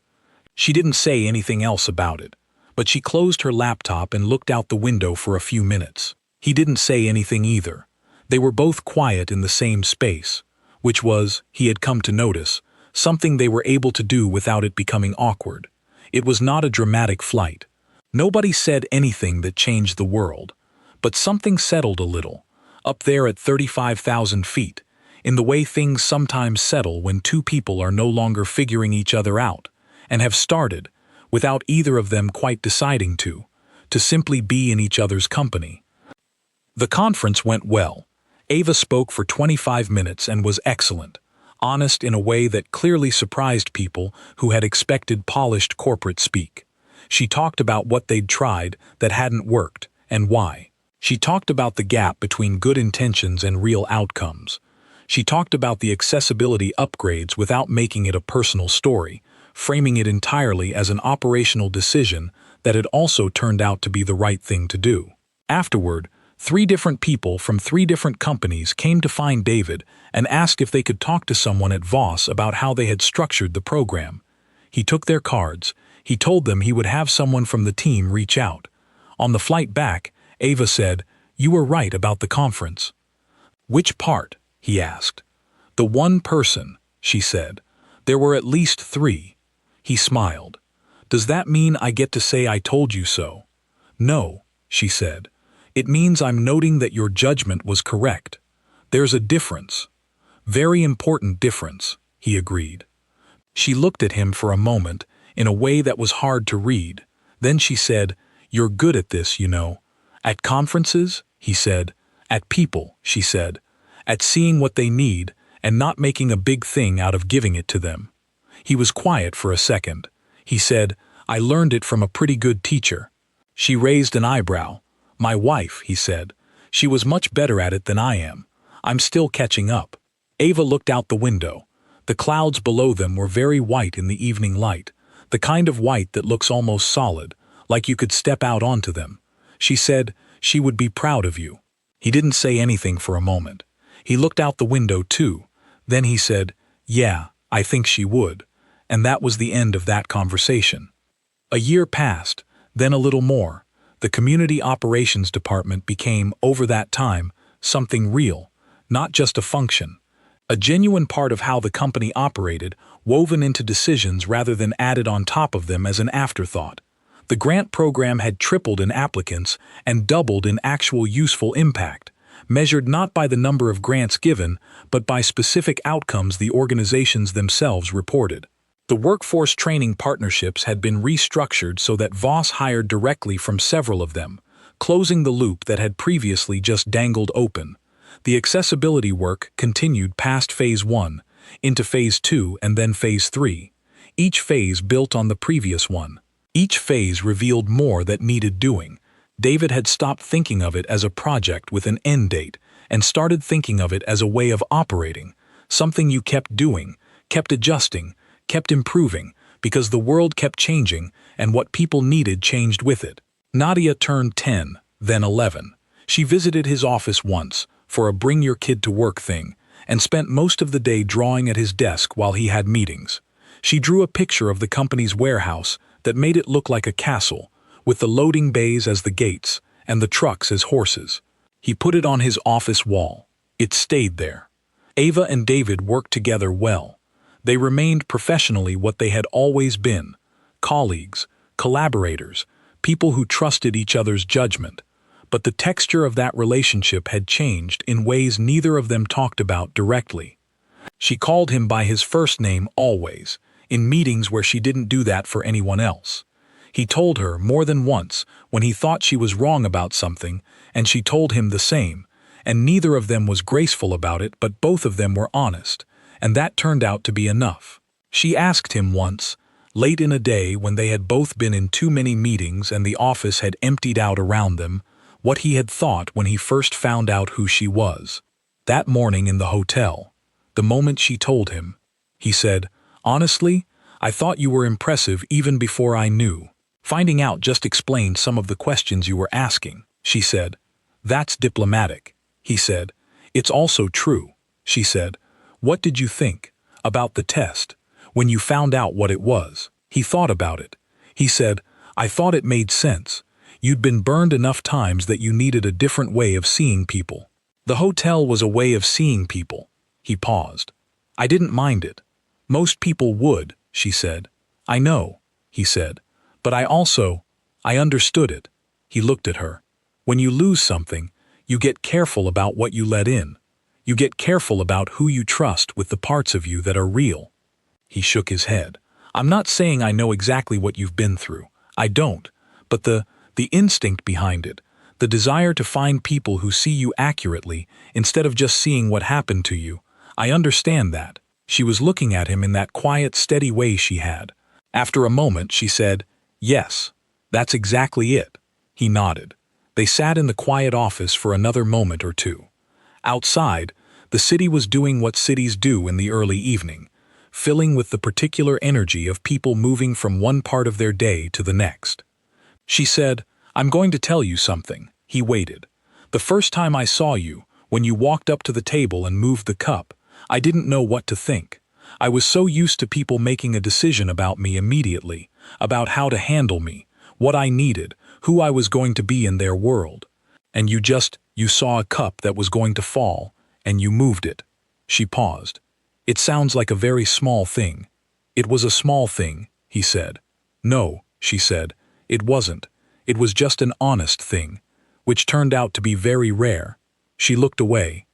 She didn't say anything else about it, but she closed her laptop and looked out the window for a few minutes. He didn't say anything either. They were both quiet in the same space, which was, he had come to notice, something they were able to do without it becoming awkward. It was not a dramatic flight. Nobody said anything that changed the world, but something settled a little, up there at 35,000 feet, in the way things sometimes settle when two people are no longer figuring each other out, and have started, without either of them quite deciding to simply be in each other's company. The conference went well. Ava spoke for 25 minutes and was excellent, honest in a way that clearly surprised people who had expected polished corporate speak. She talked about what they'd tried that hadn't worked, and why. She talked about the gap between good intentions and real outcomes. She talked about the accessibility upgrades without making it a personal story, framing it entirely as an operational decision that had also turned out to be the right thing to do. Afterward, 3 different people from 3 different companies came to find David and asked if they could talk to someone at Voss about how they had structured the program. He took their cards. He told them he would have someone from the team reach out. On the flight back, Ava said, "You were right about the conference." "Which part?" he asked. "The one person," she said. "There were at least 3. He smiled. "Does that mean I get to say I told you so?" "No," she said. "It means I'm noting that your judgment was correct. There's a difference." "Very important difference," he agreed. She looked at him for a moment, in a way that was hard to read. Then she said, "You're good at this, you know." "At conferences?" he said. "At people," she said. at seeing what they need and not making a big thing out of giving it to them. He was quiet for a second. He said, "I learned it from a pretty good teacher." She raised an eyebrow. "My wife," he said. "She was much better at it than I am. I'm still catching up." Ava looked out the window. The clouds below them were very white in the evening light, the kind of white that looks almost solid, like you could step out onto them. She said, "She would be proud of you." He didn't say anything for a moment. He looked out the window too. Then he said, "Yeah, I think she would." And that was the end of that conversation. A year passed, then a little more. The Community Operations Department became, over that time, something real, not just a function. A genuine part of how the company operated, woven into decisions rather than added on top of them as an afterthought. The grant program had tripled in applicants and doubled in actual useful impact, measured not by the number of grants given, but by specific outcomes the organizations themselves reported. The workforce training partnerships had been restructured so that Voss hired directly from several of them, closing the loop that had previously just dangled open. The accessibility work continued past Phase 1, into Phase 2 and then Phase 3. Each phase built on the previous one. Each phase revealed more that needed doing. David had stopped thinking of it as a project with an end date and started thinking of it as a way of operating, something you kept doing, kept adjusting, kept improving, because the world kept changing and what people needed changed with it. Nadia turned 10, then 11. She visited his office once, for a bring your kid to work thing, and spent most of the day drawing at his desk while he had meetings. She drew a picture of the company's warehouse that made it look like a castle, with the loading bays as the gates and the trucks as horses. He put it on his office wall. It stayed there. Ava and David worked together well. They remained professionally what they had always been: colleagues, collaborators, people who trusted each other's judgment. But the texture of that relationship had changed in ways neither of them talked about directly. She called him by his first name always, in meetings where she didn't do that for anyone else. He told her more than once when he thought she was wrong about something, and she told him the same, and neither of them was graceful about it, but both of them were honest, and that turned out to be enough. She asked him once, late in a day when they had both been in too many meetings and the office had emptied out around them, what he had thought when he first found out who she was. That morning in the hotel, the moment she told him, he said, "Honestly, I thought you were impressive even before I knew. Finding out just explained some of the questions you were asking," she said. "That's diplomatic," he said. "It's also true," she said. "What did you think about the test when you found out what it was?" He thought about it. He said, "I thought it made sense. You'd been burned enough times that you needed a different way of seeing people." The hotel was a way of seeing people. He paused. "I didn't mind it. Most people would," she said. "I know," he said. "But I understood it." He looked at her. "When you lose something, you get careful about what you let in. You get careful about who you trust with the parts of you that are real." He shook his head. "I'm not saying I know exactly what you've been through. I don't. But the instinct behind it, the desire to find people who see you accurately instead of just seeing what happened to you, I understand that." She was looking at him in that quiet, steady way she had. After a moment, she said, "Yes, that's exactly it." He nodded. They sat in the quiet office for another moment or two. Outside, the city was doing what cities do in the early evening, filling with the particular energy of people moving from one part of their day to the next. She said, "I'm going to tell you something." He waited. "The first time I saw you, when you walked up to the table and moved the cup, I didn't know what to think. I was so used to people making a decision about me immediately, about how to handle me, what I needed, who I was going to be in their world. And you saw a cup that was going to fall, and you moved it." She paused. "It sounds like a very small thing." "It was a small thing," he said. "No," she said. "It wasn't. It was just an honest thing, which turned out to be very rare." She looked away.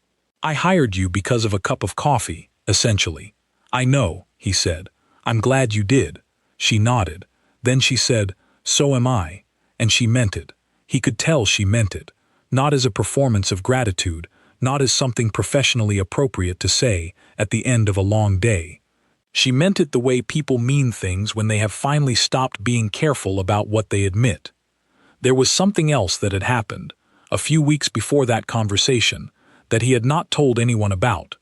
"I hired you because of a cup of coffee, essentially." "I know," he said. "I'm glad you did." She nodded. Then she said, "So am I." And she meant it. He could tell she meant it. Not as a performance of gratitude, not as something professionally appropriate to say at the end of a long day. She meant it the way people mean things when they have finally stopped being careful about what they admit. There was something else that had happened, a few weeks before that conversation, that he had not told anyone about.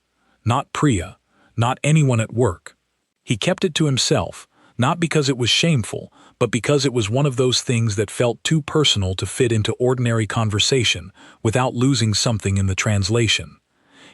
Not Priya, not anyone at work. He kept it to himself, not because it was shameful, but because it was one of those things that felt too personal to fit into ordinary conversation without losing something in the translation.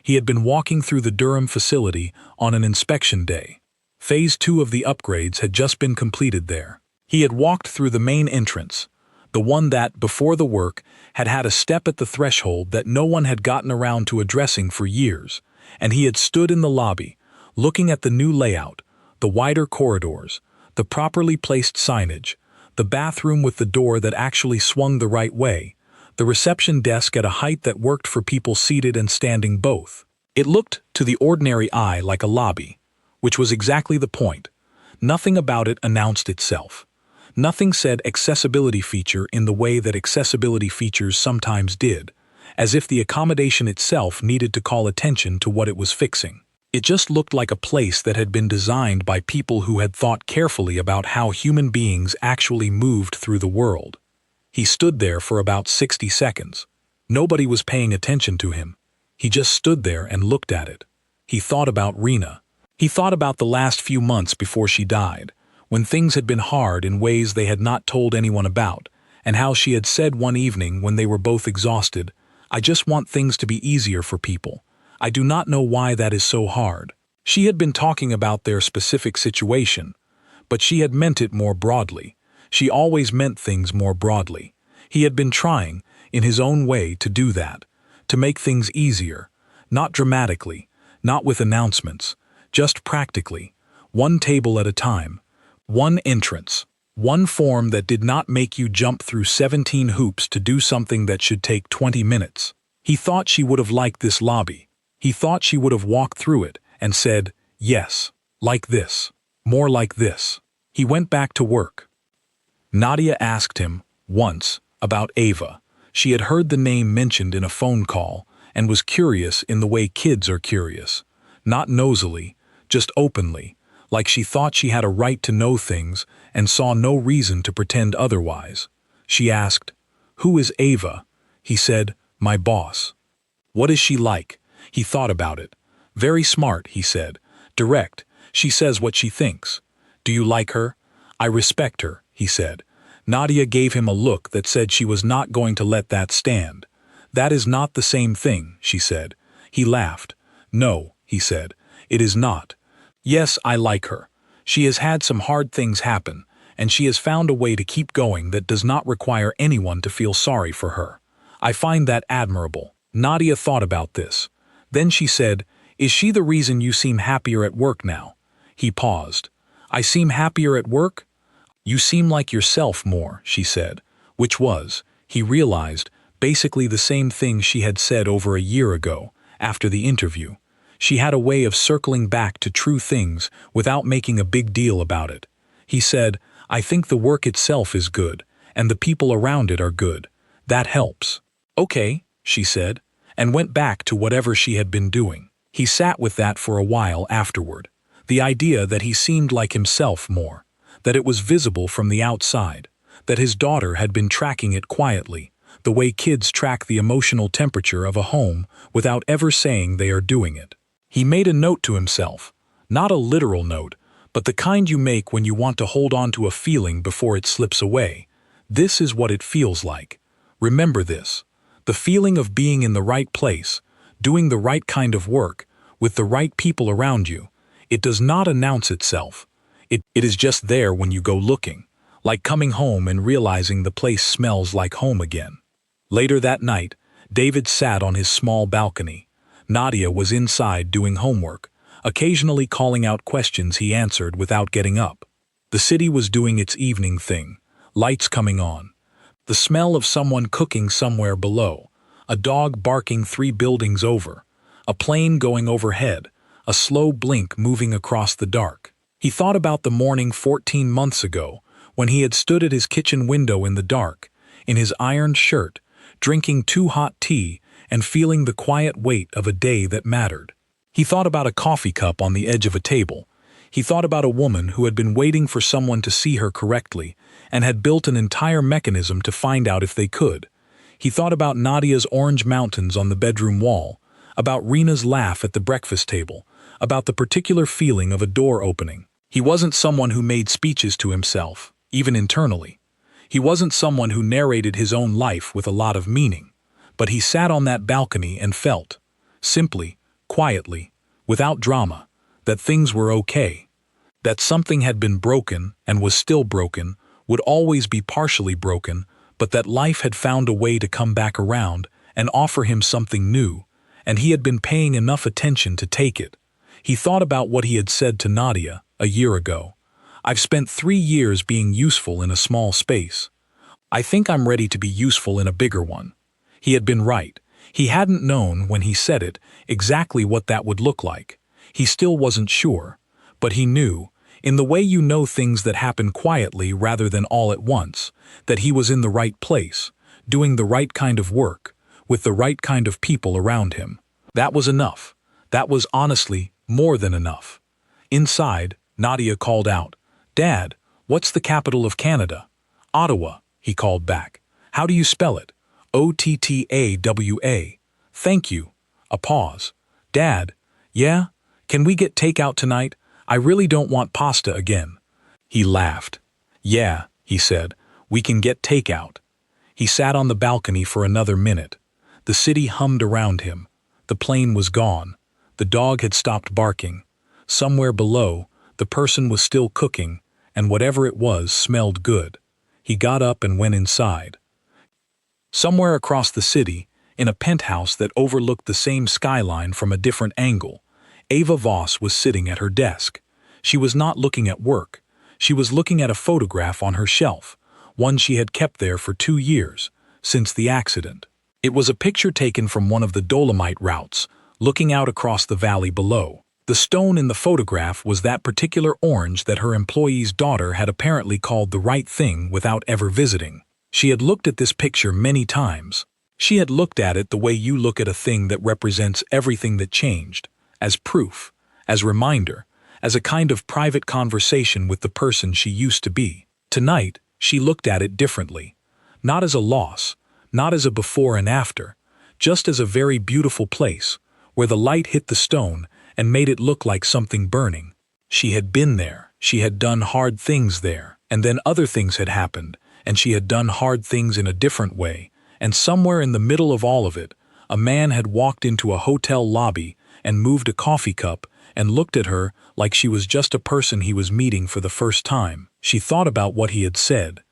He had been walking through the Durham facility on an inspection day. Phase 2 of the upgrades had just been completed there. He had walked through the main entrance, the one that, before the work, had had a step at the threshold that no one had gotten around to addressing for years, and he had stood in the lobby, looking at the new layout, the wider corridors, the properly placed signage, the bathroom with the door that actually swung the right way, the reception desk at a height that worked for people seated and standing both. It looked, to the ordinary eye, like a lobby, which was exactly the point. Nothing about it announced itself. Nothing said accessibility feature in the way that accessibility features sometimes did, as if the accommodation itself needed to call attention to what it was fixing. It just looked like a place that had been designed by people who had thought carefully about how human beings actually moved through the world. He stood there for about 60 seconds. Nobody was paying attention to him. He just stood there and looked at it. He thought about Rena. He thought about the last few months before she died, when things had been hard in ways they had not told anyone about, and how she had said one evening when they were both exhausted, "I just want things to be easier for people. I do not know why that is so hard." She had been talking about their specific situation, but she had meant it more broadly. She always meant things more broadly. He had been trying, in his own way, to do that, to make things easier, not dramatically, not with announcements, just practically, one table at a time, one entrance, one form that did not make you jump through 17 hoops to do something that should take 20 minutes. He thought she would have liked this lobby. He thought she would have walked through it and said, yes, like this, more like this. He went back to work. Nadia asked him, once, about Ava. She had heard the name mentioned in a phone call and was curious in the way kids are curious. Not nosily, just openly, like she thought she had a right to know things and saw no reason to pretend otherwise. She asked, "Who is Ava?" He said, "My boss." "What is she like?" He thought about it. "Very smart," he said. "Direct. She says what she thinks." "Do you like her?" "I respect her," he said. Nadia gave him a look that said she was not going to let that stand. "That is not the same thing," she said. He laughed. "No," he said, "it is not. Yes, I like her. She has had some hard things happen, and she has found a way to keep going that does not require anyone to feel sorry for her. I find that admirable." Nadia thought about this. Then she said, "Is she the reason you seem happier at work now?" He paused. "I seem happier at work?" "You seem like yourself more," she said, which was, he realized, basically the same thing she had said over a year ago, after the interview. She had a way of circling back to true things without making a big deal about it. He said, "I think the work itself is good, and the people around it are good. That helps." "Okay," she said, and went back to whatever she had been doing. He sat with that for a while afterward. The idea that he seemed like himself more, that it was visible from the outside, that his daughter had been tracking it quietly, the way kids track the emotional temperature of a home without ever saying they are doing it. He made a note to himself, not a literal note, but the kind you make when you want to hold on to a feeling before it slips away. This is what it feels like. Remember this. The feeling of being in the right place, doing the right kind of work, with the right people around you. It does not announce itself. It is just there when you go looking, like coming home and realizing the place smells like home again. Later that night, David sat on his small balcony. Nadia was inside doing homework, occasionally calling out questions he answered without getting up. The city was doing its evening thing, lights coming on. The smell of someone cooking somewhere below, a dog barking 3 buildings over, a plane going overhead, a slow blink moving across the dark. He thought about the morning 14 months ago, when he had stood at his kitchen window in the dark, in his ironed shirt, drinking 2 hot tea and feeling the quiet weight of a day that mattered. He thought about a coffee cup on the edge of a table. He thought about a woman who had been waiting for someone to see her correctly and had built an entire mechanism to find out if they could. He thought about Nadia's orange mountains on the bedroom wall, about Rena's laugh at the breakfast table, about the particular feeling of a door opening. He wasn't someone who made speeches to himself, even internally. He wasn't someone who narrated his own life with a lot of meaning. But he sat on that balcony and felt, simply, quietly, without drama, that things were okay. That something had been broken and was still broken, would always be partially broken, but that life had found a way to come back around and offer him something new, and he had been paying enough attention to take it. He thought about what he had said to Nadia a year ago. "I've spent 3 years being useful in a small space. I think I'm ready to be useful in a bigger one." He had been right. He hadn't known, when he said it, exactly what that would look like. He still wasn't sure. But he knew, in the way you know things that happen quietly rather than all at once, that he was in the right place, doing the right kind of work, with the right kind of people around him. That was enough. That was honestly more than enough. Inside, Nadia called out, "Dad, what's the capital of Canada?" "Ottawa," he called back. "How do you spell it?" "Ottawa. "Thank you." A pause. "Dad, yeah? Can we get takeout tonight? I really don't want pasta again." He laughed. "Yeah," he said, "we can get takeout." He sat on the balcony for another minute. The city hummed around him. The plane was gone. The dog had stopped barking. Somewhere below, the person was still cooking, and whatever it was smelled good. He got up and went inside. Somewhere across the city, in a penthouse that overlooked the same skyline from a different angle, Ava Voss was sitting at her desk. She was not looking at work. She was looking at a photograph on her shelf, one she had kept there for 2 years, since the accident. It was a picture taken from one of the Dolomite routes, looking out across the valley below. The stone in the photograph was that particular orange that her employee's daughter had apparently called the right thing without ever visiting. She had looked at this picture many times. She had looked at it the way you look at a thing that represents everything that changed, as proof, as reminder, as a kind of private conversation with the person she used to be. Tonight, she looked at it differently. Not as a loss, not as a before and after, just as a very beautiful place, where the light hit the stone and made it look like something burning. She had been there, she had done hard things there, and then other things had happened, and she had done hard things in a different way, and somewhere in the middle of all of it, a man had walked into a hotel lobby and moved a coffee cup and looked at her like she was just a person he was meeting for the first time. She thought about what he had said.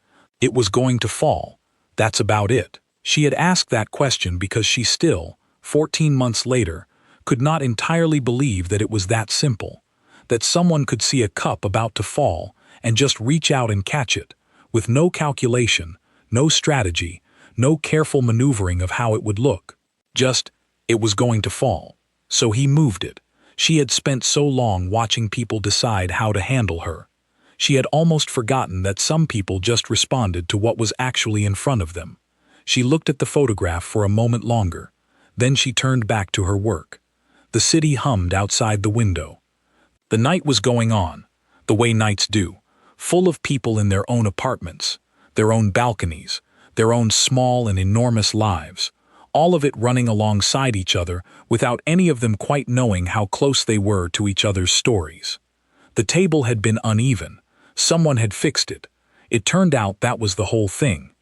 It was going to fall. That's about it. She had asked that question because she still, 14 months later, could not entirely believe that it was that simple, that someone could see a cup about to fall and just reach out and catch it, with no calculation, no strategy, no careful maneuvering of how it would look. Just, it was going to fall. So he moved it. She had spent so long watching people decide how to handle her. She had almost forgotten that some people just responded to what was actually in front of them. She looked at the photograph for a moment longer. Then she turned back to her work. The city hummed outside the window. The night was going on, the way nights do, full of people in their own apartments, their own balconies, their own small and enormous lives, all of it running alongside each other without any of them quite knowing how close they were to each other's stories. The table had been uneven. Someone had fixed it. It turned out that was the whole thing.